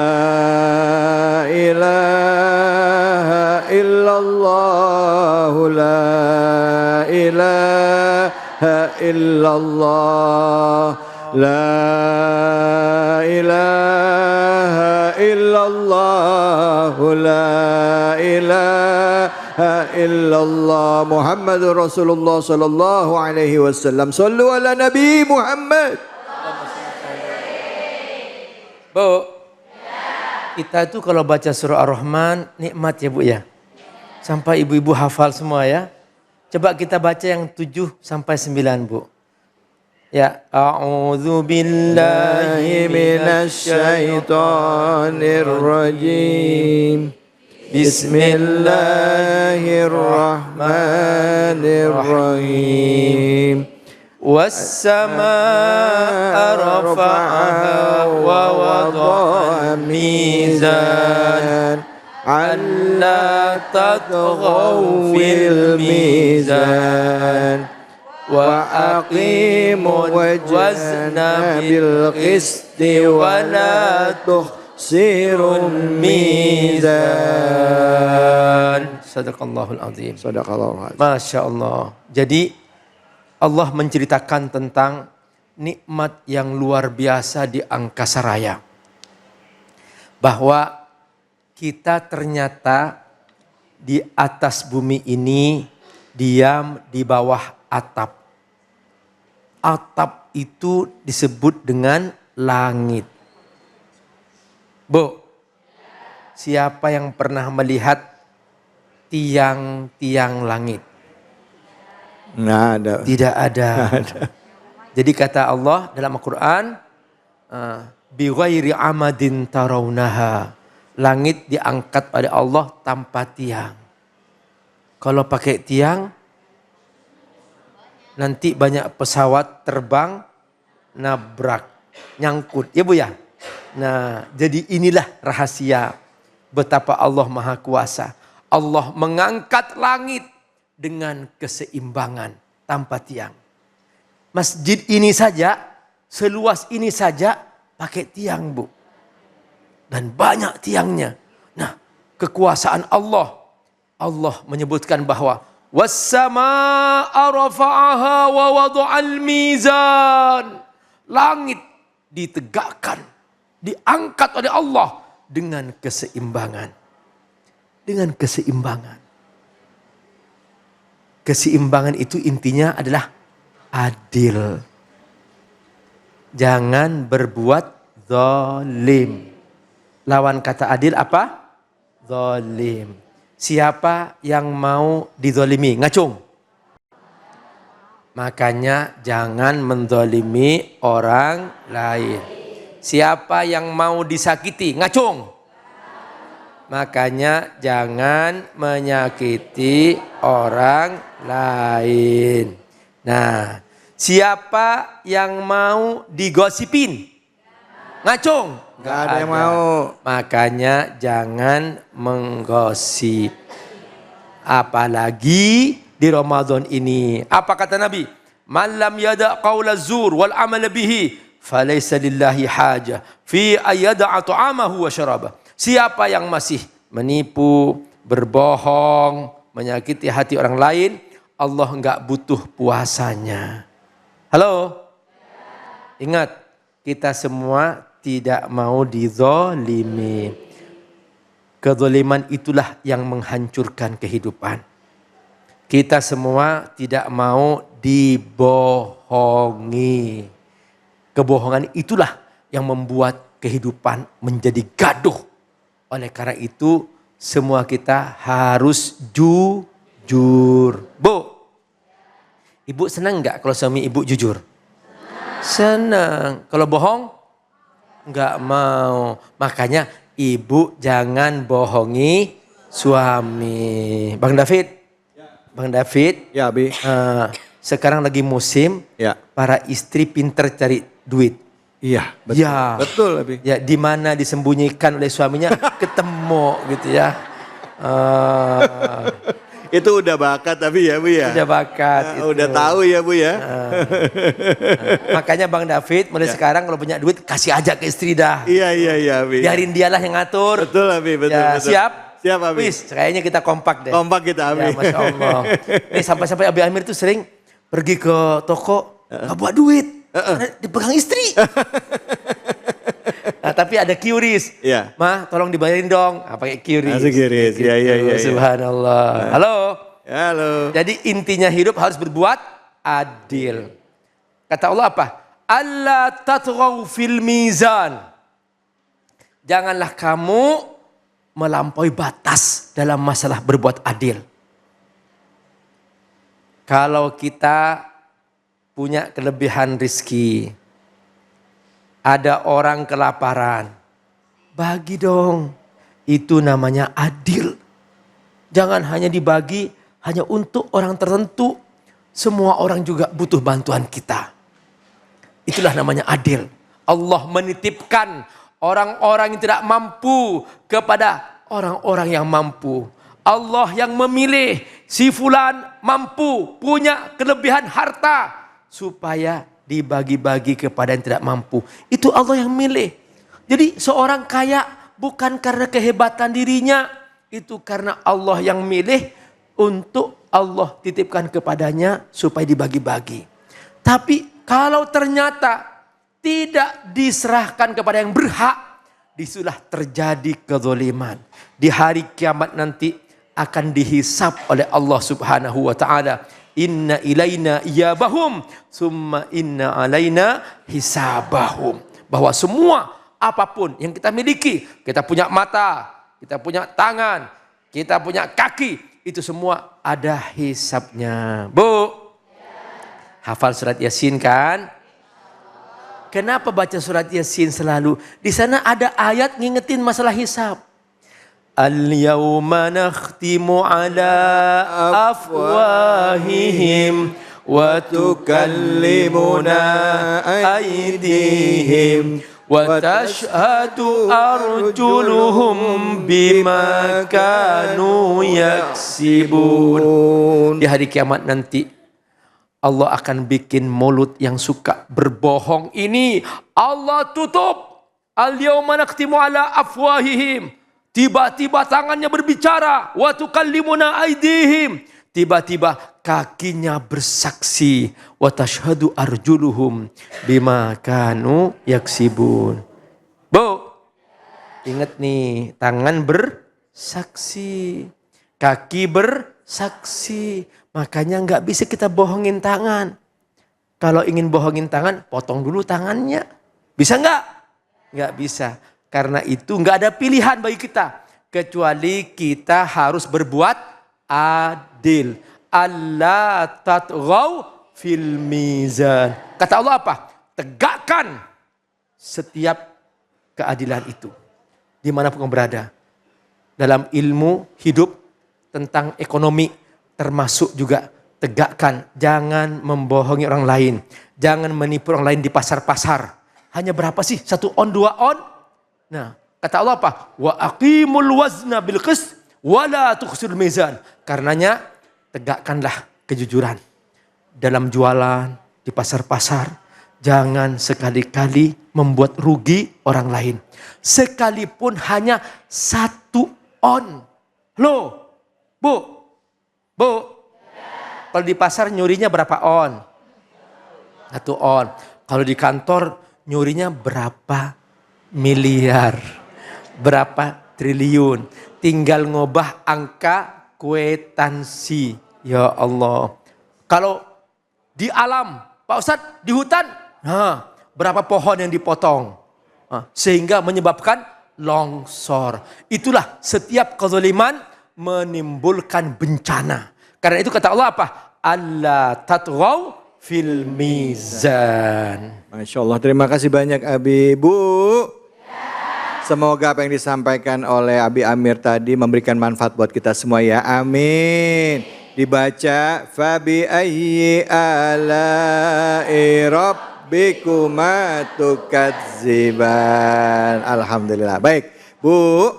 ilaha illallah, la ilaha illallah, la ilaha illallah, la ilaha illallah, Muhammadur Rasulullah sallallahu alaihi wasallam. Sallu ala Nabi Muhammad. Bu, kita tuh kalau baca surah Ar-Rahman nikmat ya Bu ya. Sampai ibu-ibu hafal semua ya. Coba kita baca yang 7 sampai 9 Bu. Ya, a'udzu billahi minasy syaithanir rajim. Bismillahirrahmanirrahim. Was-samaa'a rafa'aha wa wada'a mizan alla tatghaw fil mizan wa aqimul wazna bil qisti wa la tuhsirul mizan. Sadaqallahul azim. Sadaqallahul azim. Masya Allah. Jadi Allah menceritakan tentang nikmat yang luar biasa di angkasa raya. Bahwa kita ternyata di atas bumi ini diam di bawah atap. Atap itu disebut dengan langit. Bu, siapa yang pernah melihat tiang-tiang langit? Nggak ada. Tidak ada. Jadi kata Allah dalam Al-Quran, bi ghairi amadin tarawnaha. Langit diangkat oleh Allah tanpa tiang. Kalau pakai tiang, nanti banyak pesawat terbang, nabrak, nyangkut. Ya Bu ya? Nah, jadi inilah rahasia betapa Allah Maha Kuasa. Allah mengangkat langit dengan keseimbangan tanpa tiang. Masjid ini saja, seluas ini saja pakai tiang Bu. Dan banyak tiangnya. Nah, kekuasaan Allah. Allah menyebutkan bahwa was-samaa'a rafa'aha wa wada'al mizan. Langit ditegakkan, diangkat oleh Allah dengan keseimbangan. Dengan keseimbangan. Keseimbangan itu intinya adalah adil. Jangan berbuat zalim. Lawan kata adil apa? Zalim. Siapa yang mau dizalimi? Ngacung. Makanya jangan menzalimi orang lain. Siapa yang mau disakiti? Ngacung. Makanya jangan menyakiti orang lain. Nah, siapa yang mau digosipin? Ngacung. Gak ada yang mau. Makanya jangan menggosip. Apalagi di Ramadan ini. Apa kata Nabi? Man lam yada' qawla zur wal amal bihi falaysa lillahi haja fi ayyada'a ta'amahu wa syarabah. Siapa yang masih menipu, berbohong, menyakiti hati orang lain, Allah enggak butuh puasanya. Halo? Ingat, kita semua tidak mau dizalimi. Kezaliman itulah yang menghancurkan kehidupan. Kita semua tidak mau dibohongi. Kebohongan itulah yang membuat kehidupan menjadi gaduh. Oleh karena itu semua kita harus jujur. Bu, ibu senang nggak kalau suami ibu jujur? Senang. Kalau bohong? Nggak mau. Makanya ibu jangan bohongi suami. Bang David? Bang David? Ya, Abi. Sekarang lagi musim Ya. para istri pinter cari duit. Iya, betul. Ya. Betul, Abi. Ya, di mana disembunyikan oleh suaminya ketemu gitu ya. Itu udah bakat tapi ya Bu ya. Udah bakat. Udah itu. tahu ya Bu ya. Makanya Bang David mulai sekarang kalau punya duit kasih aja ke istri dah. Iya Abi. Biarin dialah yang ngatur. Betul Abi, betul. Ya, betul. siap? Siap Abi. Wis, kayaknya kita kompak deh. Kompak kita Abi. Ya, Masya Allah. Nih sampai-sampai Abi Amir tuh sering pergi ke toko nggak bawa duit. Karena dipegang istri. Nah, tapi ada QRIS. Iya. Mah, tolong dibayarin dong. Pakai QRIS. Masuk QRIS. Gitu. Iya. Subhanallah. Halo. Halo. Jadi intinya hidup harus berbuat adil. Kata Allah apa? Allah tatghaw fil mizan. Janganlah kamu melampaui batas dalam masalah berbuat adil. Kalau kita punya kelebihan rizki, ada orang kelaparan, bagi dong. Itu namanya adil. Jangan hanya dibagi hanya untuk orang tertentu. Semua orang juga butuh bantuan kita. Itulah namanya adil. Allah menitipkan orang-orang yang tidak mampu kepada orang-orang yang mampu. Allah yang memilih si fulan mampu, punya kelebihan harta supaya dibagi-bagi kepada yang tidak mampu. Itu Allah yang milih. Jadi seorang kaya bukan karena kehebatan dirinya, itu karena Allah yang milih untuk Allah titipkan kepadanya supaya dibagi-bagi. Tapi kalau ternyata tidak diserahkan kepada yang berhak, disitulah terjadi kezaliman. Di hari kiamat nanti akan dihisab oleh Allah Subhanahu wa taala. Inna ilaina iyabahum summa inna alaina hisabahum. Bahwa semua apapun yang kita miliki, kita punya mata, kita punya tangan, kita punya kaki, itu semua ada hisabnya. Bu, hafal surat Yasin kan? Kenapa baca surat Yasin selalu? Di sana ada ayat ngingetin masalah hisab. Al-yawma nakhtimu ala afwahihim wa tukallimuna aydihim wa tashhadu arjuluhum bima kanu yaksibun. Di hari kiamat nanti Allah akan bikin mulut yang suka berbohong ini Allah tutup. Al-yawma nakhtimu ala afwahihim. Tiba-tiba tangannya berbicara. Wa tukallimuna aydihim. Tiba-tiba kakinya bersaksi. Wa tashhadu arjuluhum bima kanu yaksibun. Bu, ingat nih, tangan bersaksi, kaki bersaksi. Makanya nggak bisa kita bohongin tangan. Kalau ingin bohongin tangan, potong dulu tangannya. Bisa nggak? Nggak bisa. Karena itu nggak ada pilihan bagi kita. Kecuali kita harus berbuat adil. Allah tatghaw fil mizan. Kata Allah apa? Tegakkan setiap keadilan itu. Dimanapun kamu berada. Dalam ilmu hidup tentang ekonomi termasuk juga tegakkan. Jangan membohongi orang lain. Jangan menipu orang lain di pasar-pasar. Hanya berapa sih? 1 on, 2 on? Nah, kata Allah apa? Wa aqimul wazna bil qist wa la tukhsirul mizan. Karenanya tegakkanlah kejujuran dalam jualan di pasar-pasar. Jangan sekali-kali membuat rugi orang lain. Sekalipun hanya 1 on. Loh, Bu. Kalau di pasar nyurinya berapa on? 1 on. Kalau di kantor nyurinya berapa miliar? Berapa triliun. Tinggal ngubah angka kwitansi. Ya Allah. Kalau di alam, Pak Ustadz, di hutan, nah, berapa pohon yang dipotong? Sehingga menyebabkan longsor. Itulah setiap kezaliman menimbulkan bencana. Karena itu kata Allah apa? Allah tatghaw fil mizan. Masya Allah, terima kasih banyak Abi. Bu, semoga apa yang disampaikan oleh Abi Amir tadi memberikan manfaat buat kita semua ya. Amin. Dibaca fabi ayyi ala'i rabbikuma tukadziban. Alhamdulillah. Baik, Bu.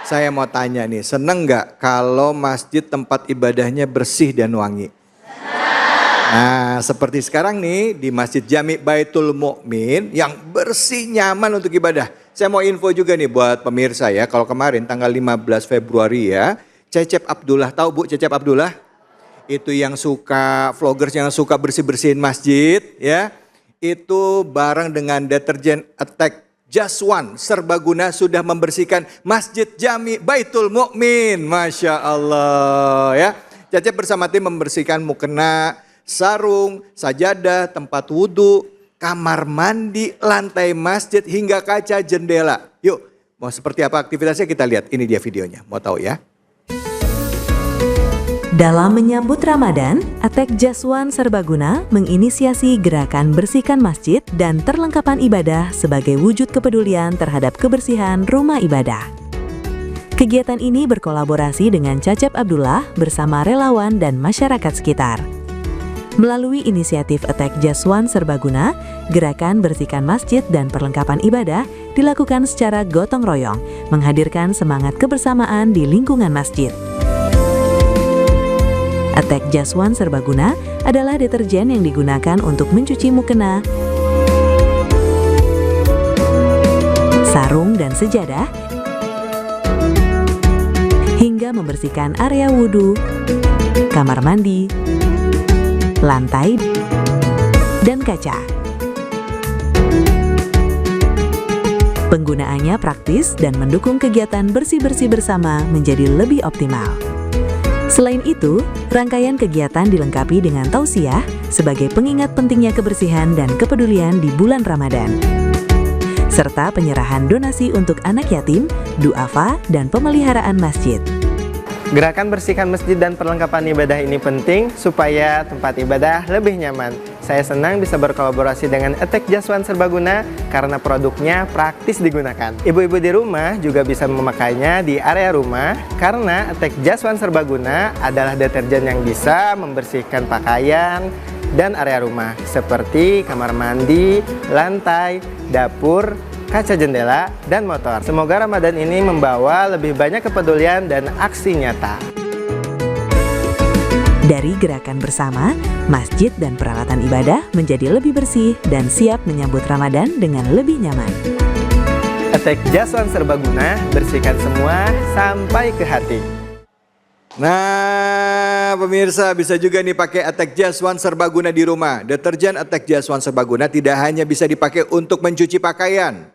Saya mau tanya nih, seneng nggak kalau masjid tempat ibadahnya bersih dan wangi? Nah, seperti sekarang nih di Masjid Jami Baitul Mukmin yang bersih nyaman untuk ibadah. Saya mau info juga nih buat pemirsa ya. Kalau kemarin tanggal 15 Februari ya, Cecep Abdullah, tahu Bu Cecep Abdullah? Itu yang suka vloggers yang suka bersih-bersihin masjid ya. Itu bareng dengan deterjen Attack Just One Serbaguna sudah membersihkan Masjid Jami Baitul Mukmin. Masya Allah ya. Cecep bersama tim membersihkan mukena, sarung, sajadah, tempat wudhu, kamar mandi, lantai masjid hingga kaca jendela. Yuk, mau seperti apa aktivitasnya kita lihat. Ini dia videonya. Mau tahu ya? Dalam menyambut Ramadan, Attack Just One Serbaguna menginisiasi gerakan bersihkan masjid dan perlengkapan ibadah sebagai wujud kepedulian terhadap kebersihan rumah ibadah. Kegiatan ini berkolaborasi dengan Cecep Abdullah bersama relawan dan masyarakat sekitar. Melalui inisiatif Attack Just One Serbaguna, gerakan bersihkan masjid dan perlengkapan ibadah dilakukan secara gotong royong, menghadirkan semangat kebersamaan di lingkungan masjid. Attack Just One Serbaguna adalah deterjen yang digunakan untuk mencuci mukena, sarung dan sejadah, hingga membersihkan area wudhu, kamar mandi, lantai, dan kaca. Penggunaannya praktis dan mendukung kegiatan bersih-bersih bersama menjadi lebih optimal. Selain itu, rangkaian kegiatan dilengkapi dengan tausiah sebagai pengingat pentingnya kebersihan dan kepedulian di bulan Ramadan, serta penyerahan donasi untuk anak yatim, duafa, dan pemeliharaan masjid. Gerakan bersihkan masjid dan perlengkapan ibadah ini penting supaya tempat ibadah lebih nyaman. Saya senang bisa berkolaborasi dengan Attack Just One Serbaguna karena produknya praktis digunakan. Ibu-ibu di rumah juga bisa memakainya di area rumah karena Attack Just One Serbaguna adalah deterjen yang bisa membersihkan pakaian dan area rumah seperti kamar mandi, lantai, dapur, kaca jendela, dan motor. Semoga Ramadan ini membawa lebih banyak kepedulian dan aksi nyata. Dari gerakan bersama, masjid dan peralatan ibadah menjadi lebih bersih dan siap menyambut Ramadan dengan lebih nyaman. Attack Just One Serbaguna, bersihkan semua sampai ke hati. Nah, pemirsa bisa juga nih pakai Attack Just One Serbaguna di rumah. Deterjen Attack Just One Serbaguna tidak hanya bisa dipakai untuk mencuci pakaian,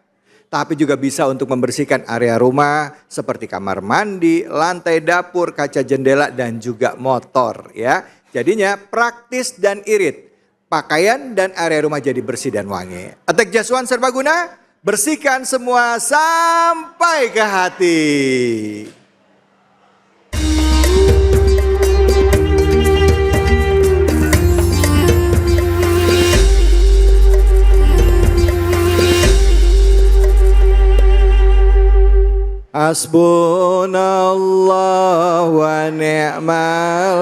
tapi juga bisa untuk membersihkan area rumah seperti kamar mandi, lantai dapur, kaca jendela, dan juga motor ya. Jadinya praktis dan irit. Pakaian dan area rumah jadi bersih dan wangi. Attack Just One Serbaguna, bersihkan semua sampai ke hati. Hasbunallah wa ni'mal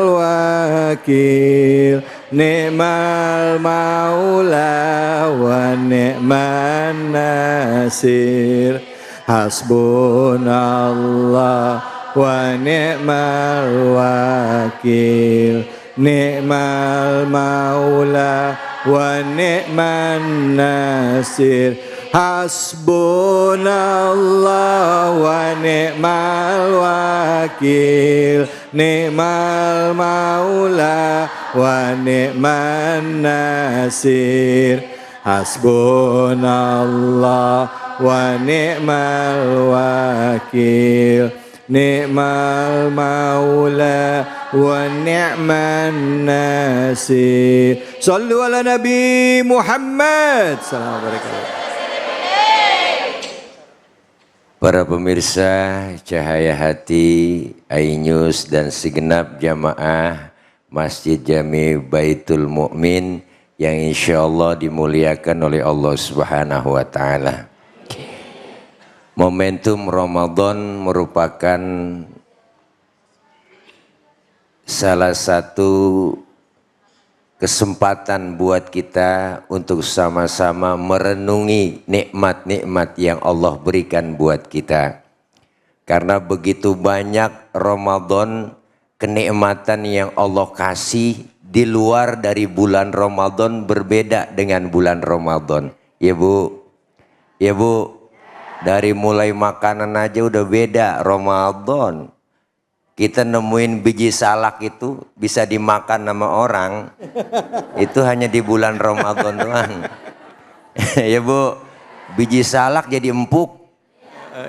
wakil, ni'mal maula wa ni'man nasir. Hasbunallah wa ni'mal wakil, ni'mal maula wa ni'man nasir. Hasbunallah wa ni'mal wakil, ni'mal maula wa ni'man nasir. Hasbunallah wa ni'mal wakil. Ni'mal maula wa ni'man nasir. Sallu ala Nabi Muhammad. Assalamualaikum. Para pemirsa Cahaya Hati, iNews dan segenap jamaah Masjid Jami Baitul Mukmin yang insya Allah dimuliakan oleh Allah Subhanahu wa Ta'ala. Momentum Ramadan merupakan salah satu kesempatan buat kita untuk sama-sama merenungi nikmat-nikmat yang Allah berikan buat kita. Karena begitu banyak Ramadan, kenikmatan yang Allah kasih di luar dari bulan Ramadan berbeda dengan bulan Ramadan. Ya Bu, ya Bu. Dari mulai makanan aja udah beda Ramadan. Kita nemuin biji salak itu bisa dimakan sama orang. Itu hanya di bulan Ramadan doang. Ya Bu, biji salak jadi empuk.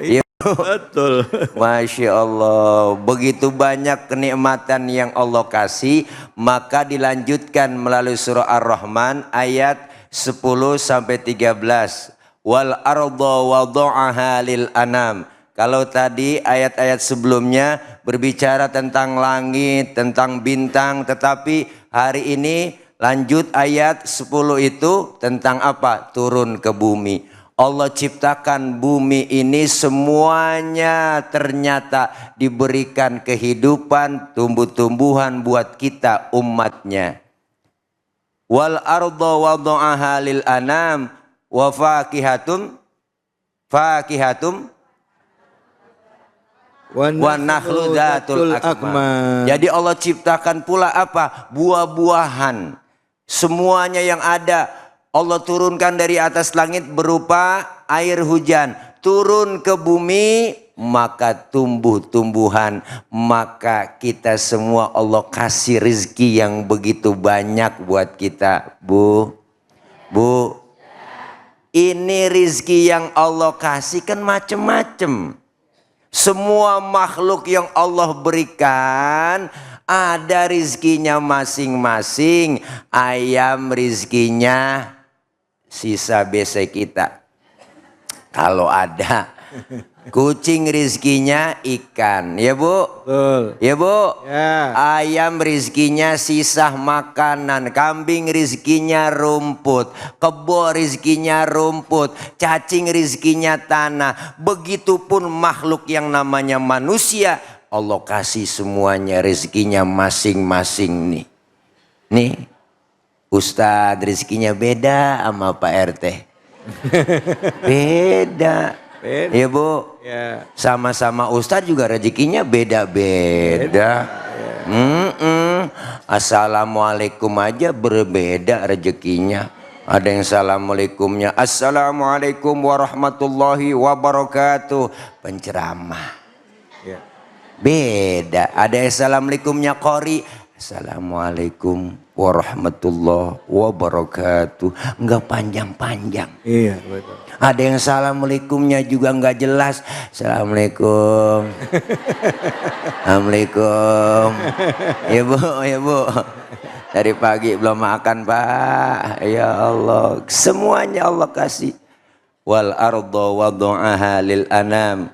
Ya Bu. Betul. Masya Allah, begitu banyak kenikmatan yang Allah kasih. Maka dilanjutkan melalui surah Ar-Rahman ayat 10-13. Wal arda wada'aha lil anam. Kalau tadi ayat-ayat sebelumnya berbicara tentang langit, tentang bintang, tetapi hari ini lanjut ayat 10 itu tentang apa? Turun ke bumi. Allah ciptakan bumi ini semuanya ternyata diberikan kehidupan, tumbuh-tumbuhan buat kita umatnya. Wal arda wada'aha lil anam. Wa fakihatum wa nakhlu datul akmam. Jadi Allah ciptakan pula apa? Buah-buahan. Semuanya yang ada Allah turunkan dari atas langit berupa air hujan. Turun ke bumi maka tumbuh-tumbuhan. Maka kita semua Allah kasih rezeki yang begitu banyak buat kita. Bu, ini rizki yang Allah kasih kan macem-macem. Semua makhluk yang Allah berikan ada rizkinya masing-masing. Ayam rizkinya sisa besek kita. Kalau ada. Kucing rizkinya ikan, ya Bu? Betul. Ya Bu? Ya. Ayam rizkinya sisa makanan, kambing rizkinya rumput, kebo rizkinya rumput, cacing rizkinya tanah. Begitupun makhluk yang namanya manusia, Allah kasih semuanya rizkinya masing-masing nih. Nih, Ustadz rizkinya beda sama Pak RT. Beda. Ya Bu, Ya. sama-sama Ustadz juga rezekinya beda-beda. Assalamualaikum aja berbeda rezekinya. Ada yang assalamualaikumnya assalamualaikum warahmatullahi wabarakatuh, penceramah. Ya. Beda. Ada yang assalamualaikumnya qori, assalamualaikum warahmatullahi wabarakatuh. Enggak panjang-panjang. Iya, betul. Ada yang assalamualaikumnya juga nggak jelas. Assalamualaikum. Assalamualaikum. Ya Bu, ya Bu. Dari pagi belum makan Pak. Ya Allah. Semuanya Allah kasih. Wal arda wada'aha lil anam.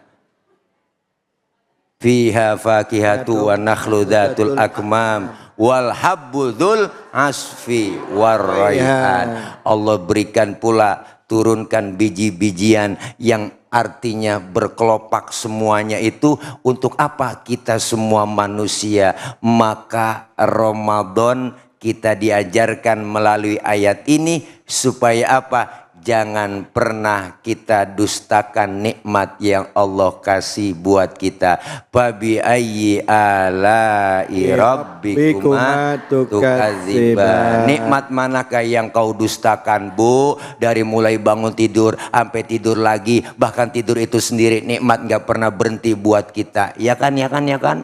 Fiha fakihatu wa nakhlu dhatul akmam. Wal habbu dzul asfi war rayhan. Allah berikan pula, turunkan biji-bijian yang artinya berkelopak semuanya itu untuk apa? Kita semua manusia. Maka Ramadan kita diajarkan melalui ayat ini supaya apa? Jangan pernah kita dustakan nikmat yang Allah kasih buat kita. Fabi ayyi ala'i rabbikuma tukadziban. Nikmat manakah yang kau dustakan Bu? Dari mulai bangun tidur sampai tidur lagi, bahkan tidur itu sendiri nikmat, nggak pernah berhenti buat kita. Ya kan, ya kan, ya kan?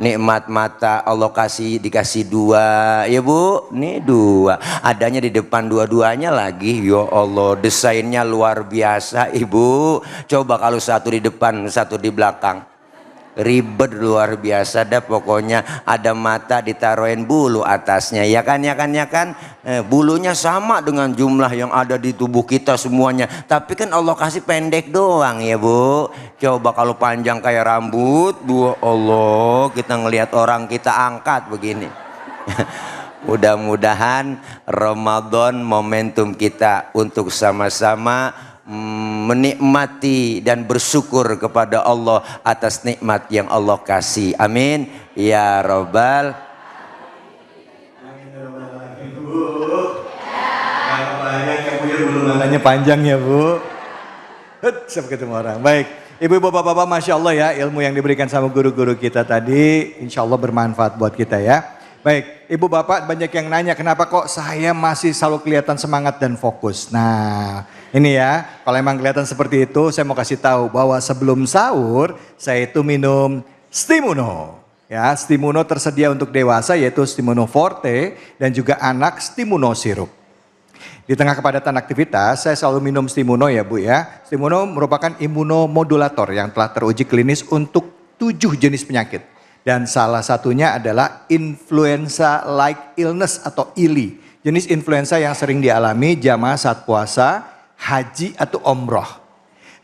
Nikmat mata Allah dikasih dua, ya Bu, nih dua. Adanya di depan dua-duanya lagi, ya Allah, desainnya luar biasa Ibu. Coba kalau satu di depan, satu di belakang. Ribet luar biasa dah pokoknya. Ada mata ditaruhin bulu atasnya, ya kan. Bulunya sama dengan jumlah yang ada di tubuh kita semuanya, tapi kan Allah kasih pendek doang ya Bu. Coba kalau panjang kayak rambut, Bu Allah, kita ngelihat orang kita angkat begini. Mudah-mudahan Ramadan momentum kita untuk sama-sama menikmati dan bersyukur kepada Allah atas nikmat yang Allah kasih. Amin ya robbal. Nanya panjang ya Bu. Sampai ketemu orang. Baik, ibu-ibu bapak-bapak, Masya Allah ya, ilmu yang diberikan sama guru-guru kita tadi insya Allah bermanfaat buat kita ya. Baik, ibu bapak banyak yang nanya kenapa kok saya masih selalu kelihatan semangat dan fokus. Nah ini ya, kalau emang kelihatan seperti itu saya mau kasih tahu bahwa sebelum sahur saya itu minum Stimuno. Ya, Stimuno tersedia untuk dewasa yaitu Stimuno Forte dan juga anak Stimuno Sirup. Di tengah kepadatan aktivitas saya selalu minum Stimuno ya Bu ya. Stimuno merupakan imunomodulator yang telah teruji klinis untuk 7 jenis penyakit. Dan salah satunya adalah influenza-like illness atau ILI. Jenis influenza yang sering dialami jamaah saat puasa, haji atau umroh.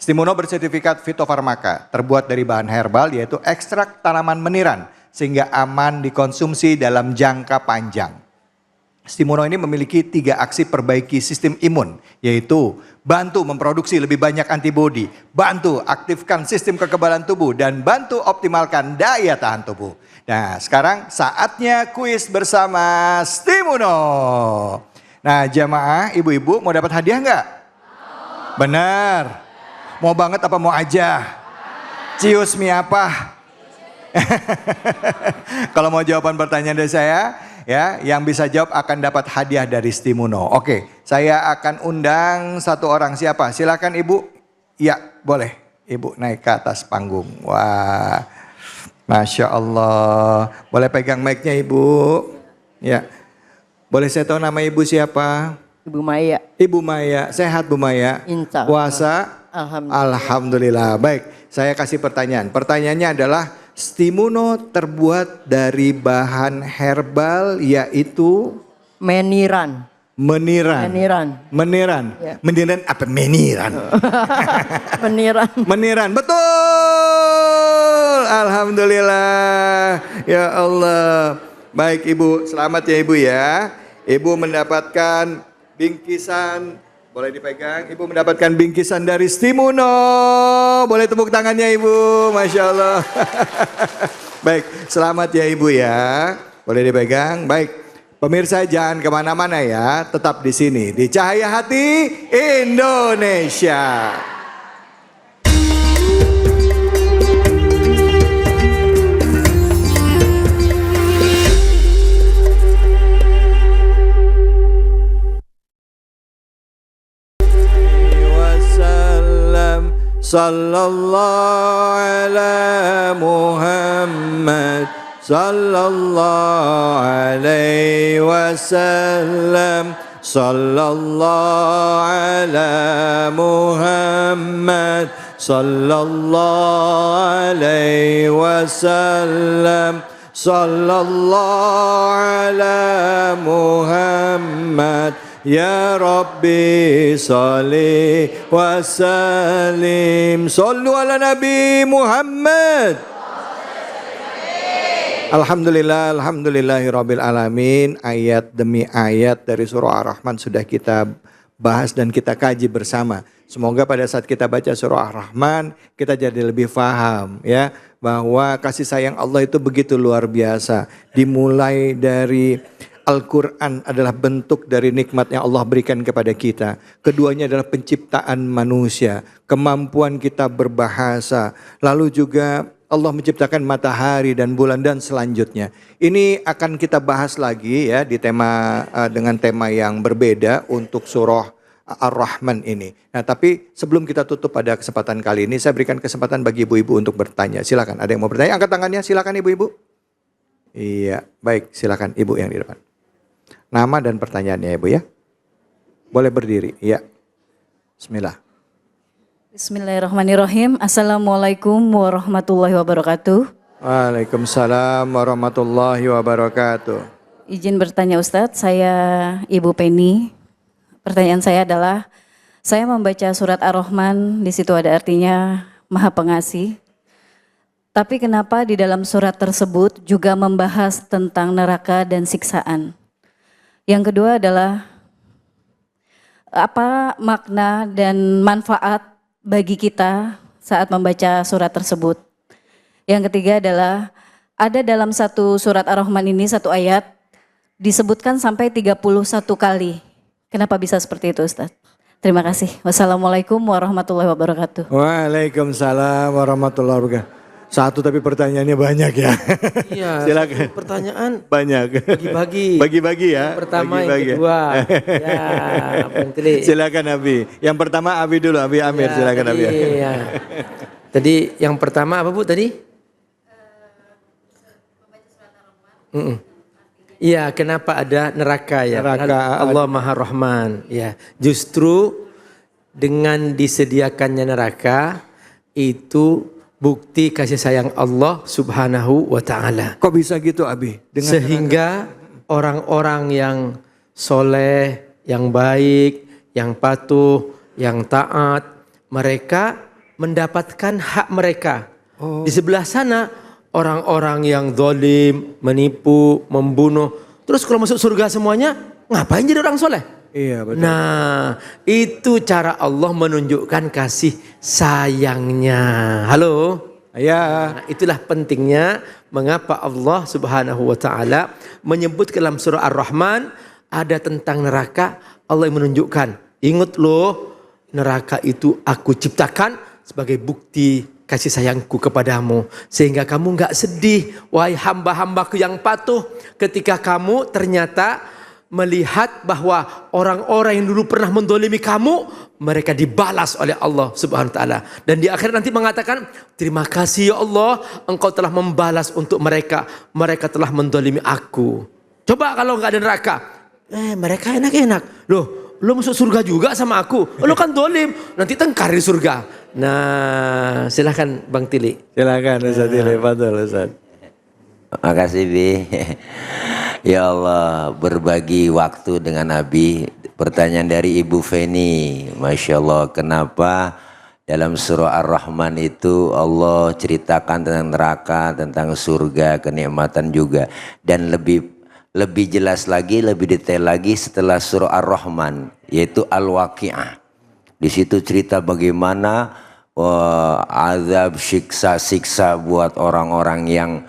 Stimuno bersertifikat fitofarmaka, terbuat dari bahan herbal yaitu ekstrak tanaman meniran. Sehingga aman dikonsumsi dalam jangka panjang. Stimuno ini memiliki 3 aksi perbaiki sistem imun, yaitu bantu memproduksi lebih banyak antibodi, bantu aktifkan sistem kekebalan tubuh, dan bantu optimalkan daya tahan tubuh. Nah sekarang saatnya kuis bersama Stimuno. Nah jamaah ibu-ibu mau dapat hadiah nggak? Benar. Mau banget apa mau aja? Cius mie apa? Kalau mau jawaban pertanyaan dari saya, ya, yang bisa jawab akan dapat hadiah dari Stimuno. Oke, saya akan undang satu orang. Siapa? Silakan Ibu. Ya, boleh. Ibu naik ke atas panggung. Wah, Masya Allah. Boleh pegang mic-nya Ibu. Ya, boleh saya tahu nama Ibu siapa? Ibu Maya. Ibu Maya. Sehat Bu Maya? Insya Allah. Puasa? Alhamdulillah. Alhamdulillah. Baik, saya kasih pertanyaan. Pertanyaannya adalah Stimuno terbuat dari bahan herbal yaitu Meniran. meniran. Ya. Meniran apa meniran? Meniran. Meniran, betul. Alhamdulillah. Ya Allah. Baik Ibu, selamat ya Ibu ya. Ibu mendapatkan bingkisan. Boleh dipegang, Ibu mendapatkan bingkisan dari Stimuno. Boleh tepuk tangannya Ibu, Masya Allah. Baik, selamat ya Ibu ya. Boleh dipegang, baik. Pemirsa jangan kemana-mana ya, tetap di sini. Di Cahaya Hati Indonesia. Sallallahu ala Muhammad, sallallahu alaihi wasallam, sallallahu ala Muhammad, sallallahu alaihi wasallam, sallallahu ala Muhammad. Ya Rabbi salli wa sallim. Sallu ala Nabi Muhammad. Alhamdulillah, alhamdulillahirabbil alamin. Ayat demi ayat dari surah Ar-Rahman sudah kita bahas dan kita kaji bersama. Semoga pada saat kita baca surah Ar-Rahman kita jadi lebih paham ya bahwa kasih sayang Allah itu begitu luar biasa. Dimulai dari Al-Quran adalah bentuk dari nikmat yang Allah berikan kepada kita. Keduanya adalah penciptaan manusia, kemampuan kita berbahasa. Lalu juga Allah menciptakan matahari dan bulan dan selanjutnya. Ini akan kita bahas lagi ya di dengan tema yang berbeda untuk surah Ar-Rahman ini. Nah tapi sebelum kita tutup pada kesempatan kali ini, saya berikan kesempatan bagi ibu-ibu untuk bertanya. Silakan, ada yang mau bertanya? Angkat tangannya, silakan ibu-ibu. Iya, baik, silakan Ibu yang di depan. Nama dan pertanyaannya ya, Bu ya. Boleh berdiri, iya. Bismillah. Bismillahirrahmanirrahim. Assalamualaikum warahmatullahi wabarakatuh. Waalaikumsalam warahmatullahi wabarakatuh. Izin bertanya Ustadz, saya Ibu Penny. Pertanyaan saya adalah, saya membaca surat Ar-Rahman, di situ ada artinya Maha Pengasih. Tapi kenapa di dalam surat tersebut juga membahas tentang neraka dan siksaan? Yang kedua adalah, apa makna dan manfaat bagi kita saat membaca surat tersebut? Yang ketiga adalah, ada dalam satu surat Ar-Rahman ini satu ayat disebutkan sampai 31 kali. Kenapa bisa seperti itu Ustaz? Terima kasih. Wassalamualaikum warahmatullahi wabarakatuh. Waalaikumsalam warahmatullahi wabarakatuh. Satu tapi pertanyaannya banyak ya. Iya, silakan. Pertanyaan Banyak. bagi-bagi. Bagi-bagi ya. Yang pertama, Bagi-bagi. yang kedua. Ya, Bang Tili. Silakan Abi. Yang pertama Abi dulu, Abi Amir, Ya, silakan Abi. ya. Tadi yang pertama apa Bu tadi? Iya, kenapa ada neraka ya? Neraka. Allah Maha Rahman. Ya, justru dengan disediakannya neraka itu bukti kasih sayang Allah Subhanahu wa taala. Kok bisa gitu Abi? Sehingga orang-orang yang soleh, yang baik, yang patuh, yang taat, mereka mendapatkan hak mereka. Di sebelah sana orang-orang yang zalim, menipu, membunuh. Terus kalau masuk surga semuanya, ngapain jadi orang soleh? Iya betul. Nah, itu cara Allah menunjukkan kasih sayangnya. Halo? Ya. Nah, itulah pentingnya mengapa Allah Subhanahu wa taala menyebut dalam surah Ar-Rahman ada tentang neraka. Allah yang menunjukkan, ingat loh, neraka itu aku ciptakan sebagai bukti kasih sayangku kepadamu. Sehingga kamu gak sedih, wahai hamba-hambaku yang patuh, ketika kamu ternyata melihat bahwa orang-orang yang dulu pernah mendolimi kamu, mereka dibalas oleh Allah Subhanahu wa taala. Dan di akhir nanti mengatakan, terima kasih ya Allah, engkau telah membalas untuk mereka. Mereka telah mendolimi aku. Coba kalau nggak ada neraka, mereka enak-enak. Loh, lo masuk surga juga sama aku. Lo kan dolim, nanti tengkar di surga. Nah, silahkan Bang Tili. Silakan Ustaz Tili, fadhol Ustaz. Makasih Bi. Ya Allah, berbagi waktu dengan Nabi. Pertanyaan dari Ibu Feni, Masya Allah, kenapa dalam surah Ar-Rahman itu Allah ceritakan tentang neraka, tentang surga, kenikmatan juga. Dan lebih jelas lagi, lebih detail lagi setelah surah Ar-Rahman, yaitu Al-Waqi'ah. Di situ cerita bagaimana azab, siksa buat orang-orang yang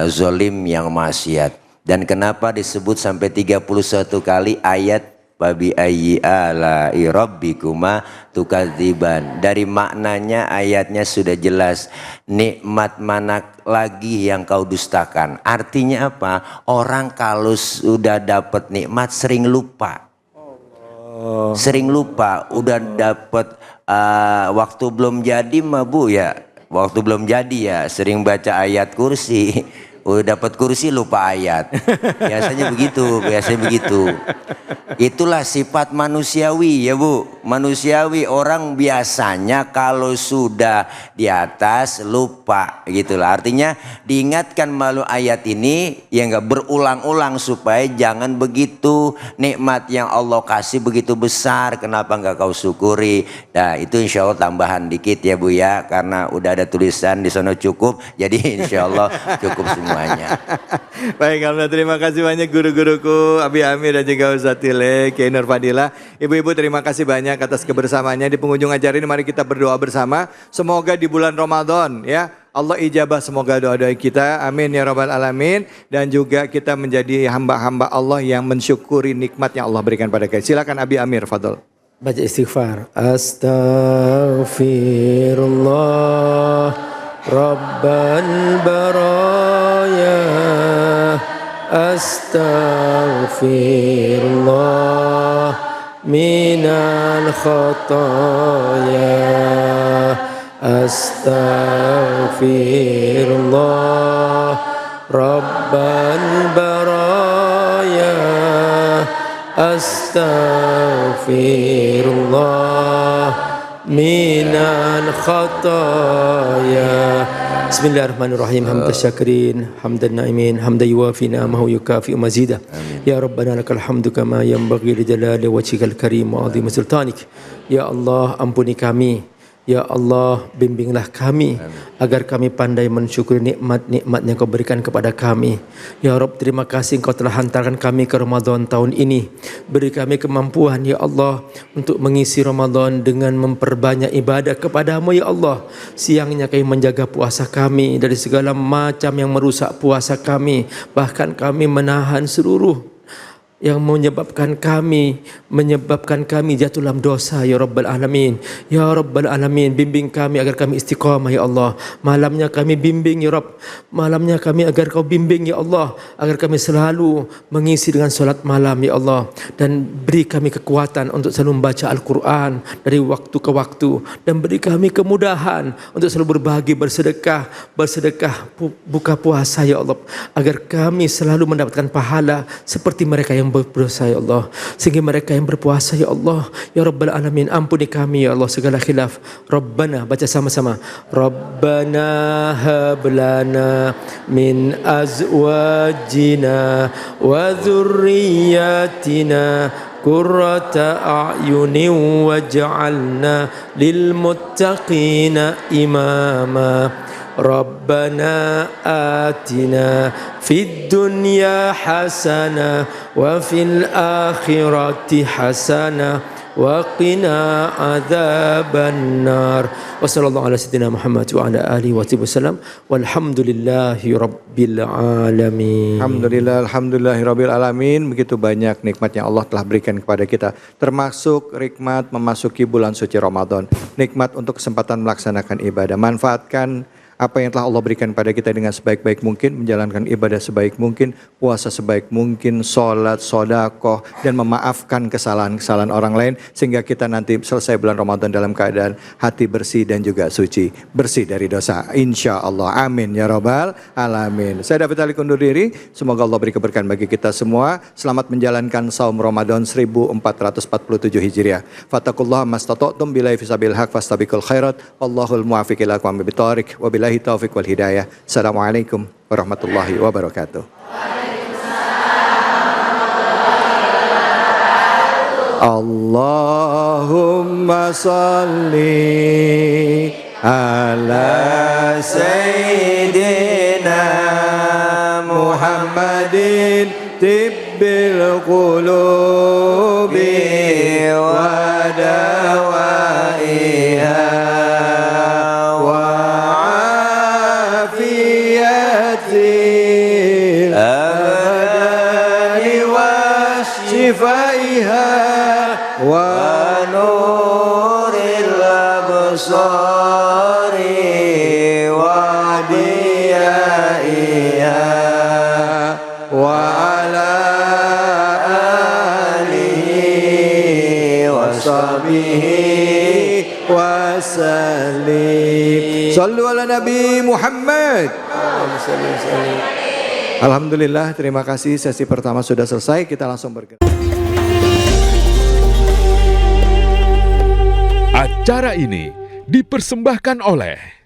zolim, yang maksiat. Dan kenapa disebut sampai 31 kali ayat Babi ayyi ala'i rabbikuma tukadziban. Dari maknanya ayatnya sudah jelas. Nikmat mana lagi yang kau dustakan? Artinya apa? Orang kalau sudah dapat nikmat sering lupa. Sering lupa. Udah dapat waktu belum jadi mah Bu ya. Waktu belum jadi ya sering baca ayat kursi. Udah dapat kursi lupa ayat. Biasanya begitu. Itulah sifat manusiawi ya Bu. Manusiawi, orang biasanya kalau sudah di atas lupa gitulah. Artinya diingatkan melalui ayat ini ya enggak berulang-ulang supaya jangan begitu. Nikmat yang Allah kasih begitu besar, kenapa enggak kau syukuri? Nah, itu insya Allah tambahan dikit ya Bu ya, karena udah ada tulisan di sana cukup. Jadi insya Allah cukup semua. Baik, alhamdulillah, terima kasih banyak guru-guruku Abi Amir dan juga Ustaz Tile, Kiai Nur Fadilah. Ibu-ibu terima kasih banyak atas kebersamaannya di penghujung acara ini. Mari kita berdoa bersama. Semoga di bulan Ramadan ya Allah ijabah semoga doa-doa kita. Amin ya rabbal alamin. Dan juga kita menjadi hamba-hamba Allah yang mensyukuri nikmat yang Allah berikan pada kita. Silakan Abi Amir, fadhol. Baca istighfar. Astaghfirullah Rabbal baraya, astaghfirullah minal khataya, astaghfirullah Rabbal baraya astaghfirullah minal khataya. Bismillahirrahmanirrahim. Hamdan syakirin, hamdan na'imin, hamdan yuwafi ni'amahu yukafi'u mazidah. Ya Rabbana lakal hamdu kama yanbaghi li jalali wajhikal karim wa 'azimi sultanik. Ya Allah, ampuni kami. Ya Allah, bimbinglah kami agar kami pandai mensyukuri nikmat-nikmat yang Kau berikan kepada kami. Ya Rabb, terima kasih Engkau telah hantarkan kami ke Ramadan tahun ini. Beri kami kemampuan ya Allah untuk mengisi Ramadan dengan memperbanyak ibadah kepadamu ya Allah. Siangnya kami menjaga puasa kami dari segala macam yang merusak puasa kami. Bahkan kami menahan seluruh yang menyebabkan kami jatuh dalam dosa ya Rabbal Alamin. Ya Rabbal Alamin, bimbing kami agar kami istiqamah ya Allah. Malamnya kami bimbing ya Rabb. Malamnya kami agar Kau bimbing ya Allah, agar kami selalu mengisi dengan solat malam ya Allah. Dan beri kami kekuatan untuk selalu membaca Al-Quran dari waktu ke waktu. Dan beri kami kemudahan untuk selalu berbagi, bersedekah buka puasa ya Allah. Agar kami selalu mendapatkan pahala seperti mereka yang berpuasa ya Allah. Sehingga mereka yang berpuasa ya Allah. Ya Rabbal Alamin, ampuni kami ya Allah segala khilaf. Rabbana, baca sama-sama. Rabbana hablana min azwajina wa dhurriyyatina qurrata a'yunin waj'alna lil muttaqina imama. Rabbana atina fid dunya hasanah wa fil akhirati hasanah wa qina adzaban nar. Wa sallallahu ala sayyidina Muhammad wa ala alihi wa sahbihi wasallam. Walhamdulillahi rabbil alamin. Alhamdulillahi rabbil alamin. Begitu banyak nikmat yang Allah telah berikan kepada kita, termasuk nikmat memasuki bulan suci Ramadan, nikmat untuk kesempatan melaksanakan ibadah. Manfaatkan apa yang telah Allah berikan pada kita dengan sebaik-baik mungkin, menjalankan ibadah sebaik mungkin, puasa sebaik mungkin, sholat, sodakoh, dan memaafkan kesalahan-kesalahan orang lain, sehingga kita nanti selesai bulan Ramadan dalam keadaan hati bersih dan juga suci, bersih dari dosa, insya Allah. Amin ya Rabbal Alamin. Saya David Ali undur diri, semoga Allah beri keberkahan bagi kita semua. Selamat menjalankan saum Ramadan 1447 Hijriah. Fattakullah mastata'tum billahi fisabil haq fastabiqul khairat. Wallahul muwaffiq ila aqwamit thoriq. Wabillahi taufiq wal hidayah. Assalamualaikum warahmatullahi wabarakatuh. Allahumma salli ala sayyidina Muhammadin tibbil qulubi wa dawaiha wa afiyatil abdani wa shifaiha wa nuril absari wa diyaiha wa ala alihi wa sahbihi wa sallim. Sallu ala Nabi Muhammad. Alhamdulillah, terima kasih. Sesi pertama sudah selesai. Kita langsung bergerak. Acara ini dipersembahkan oleh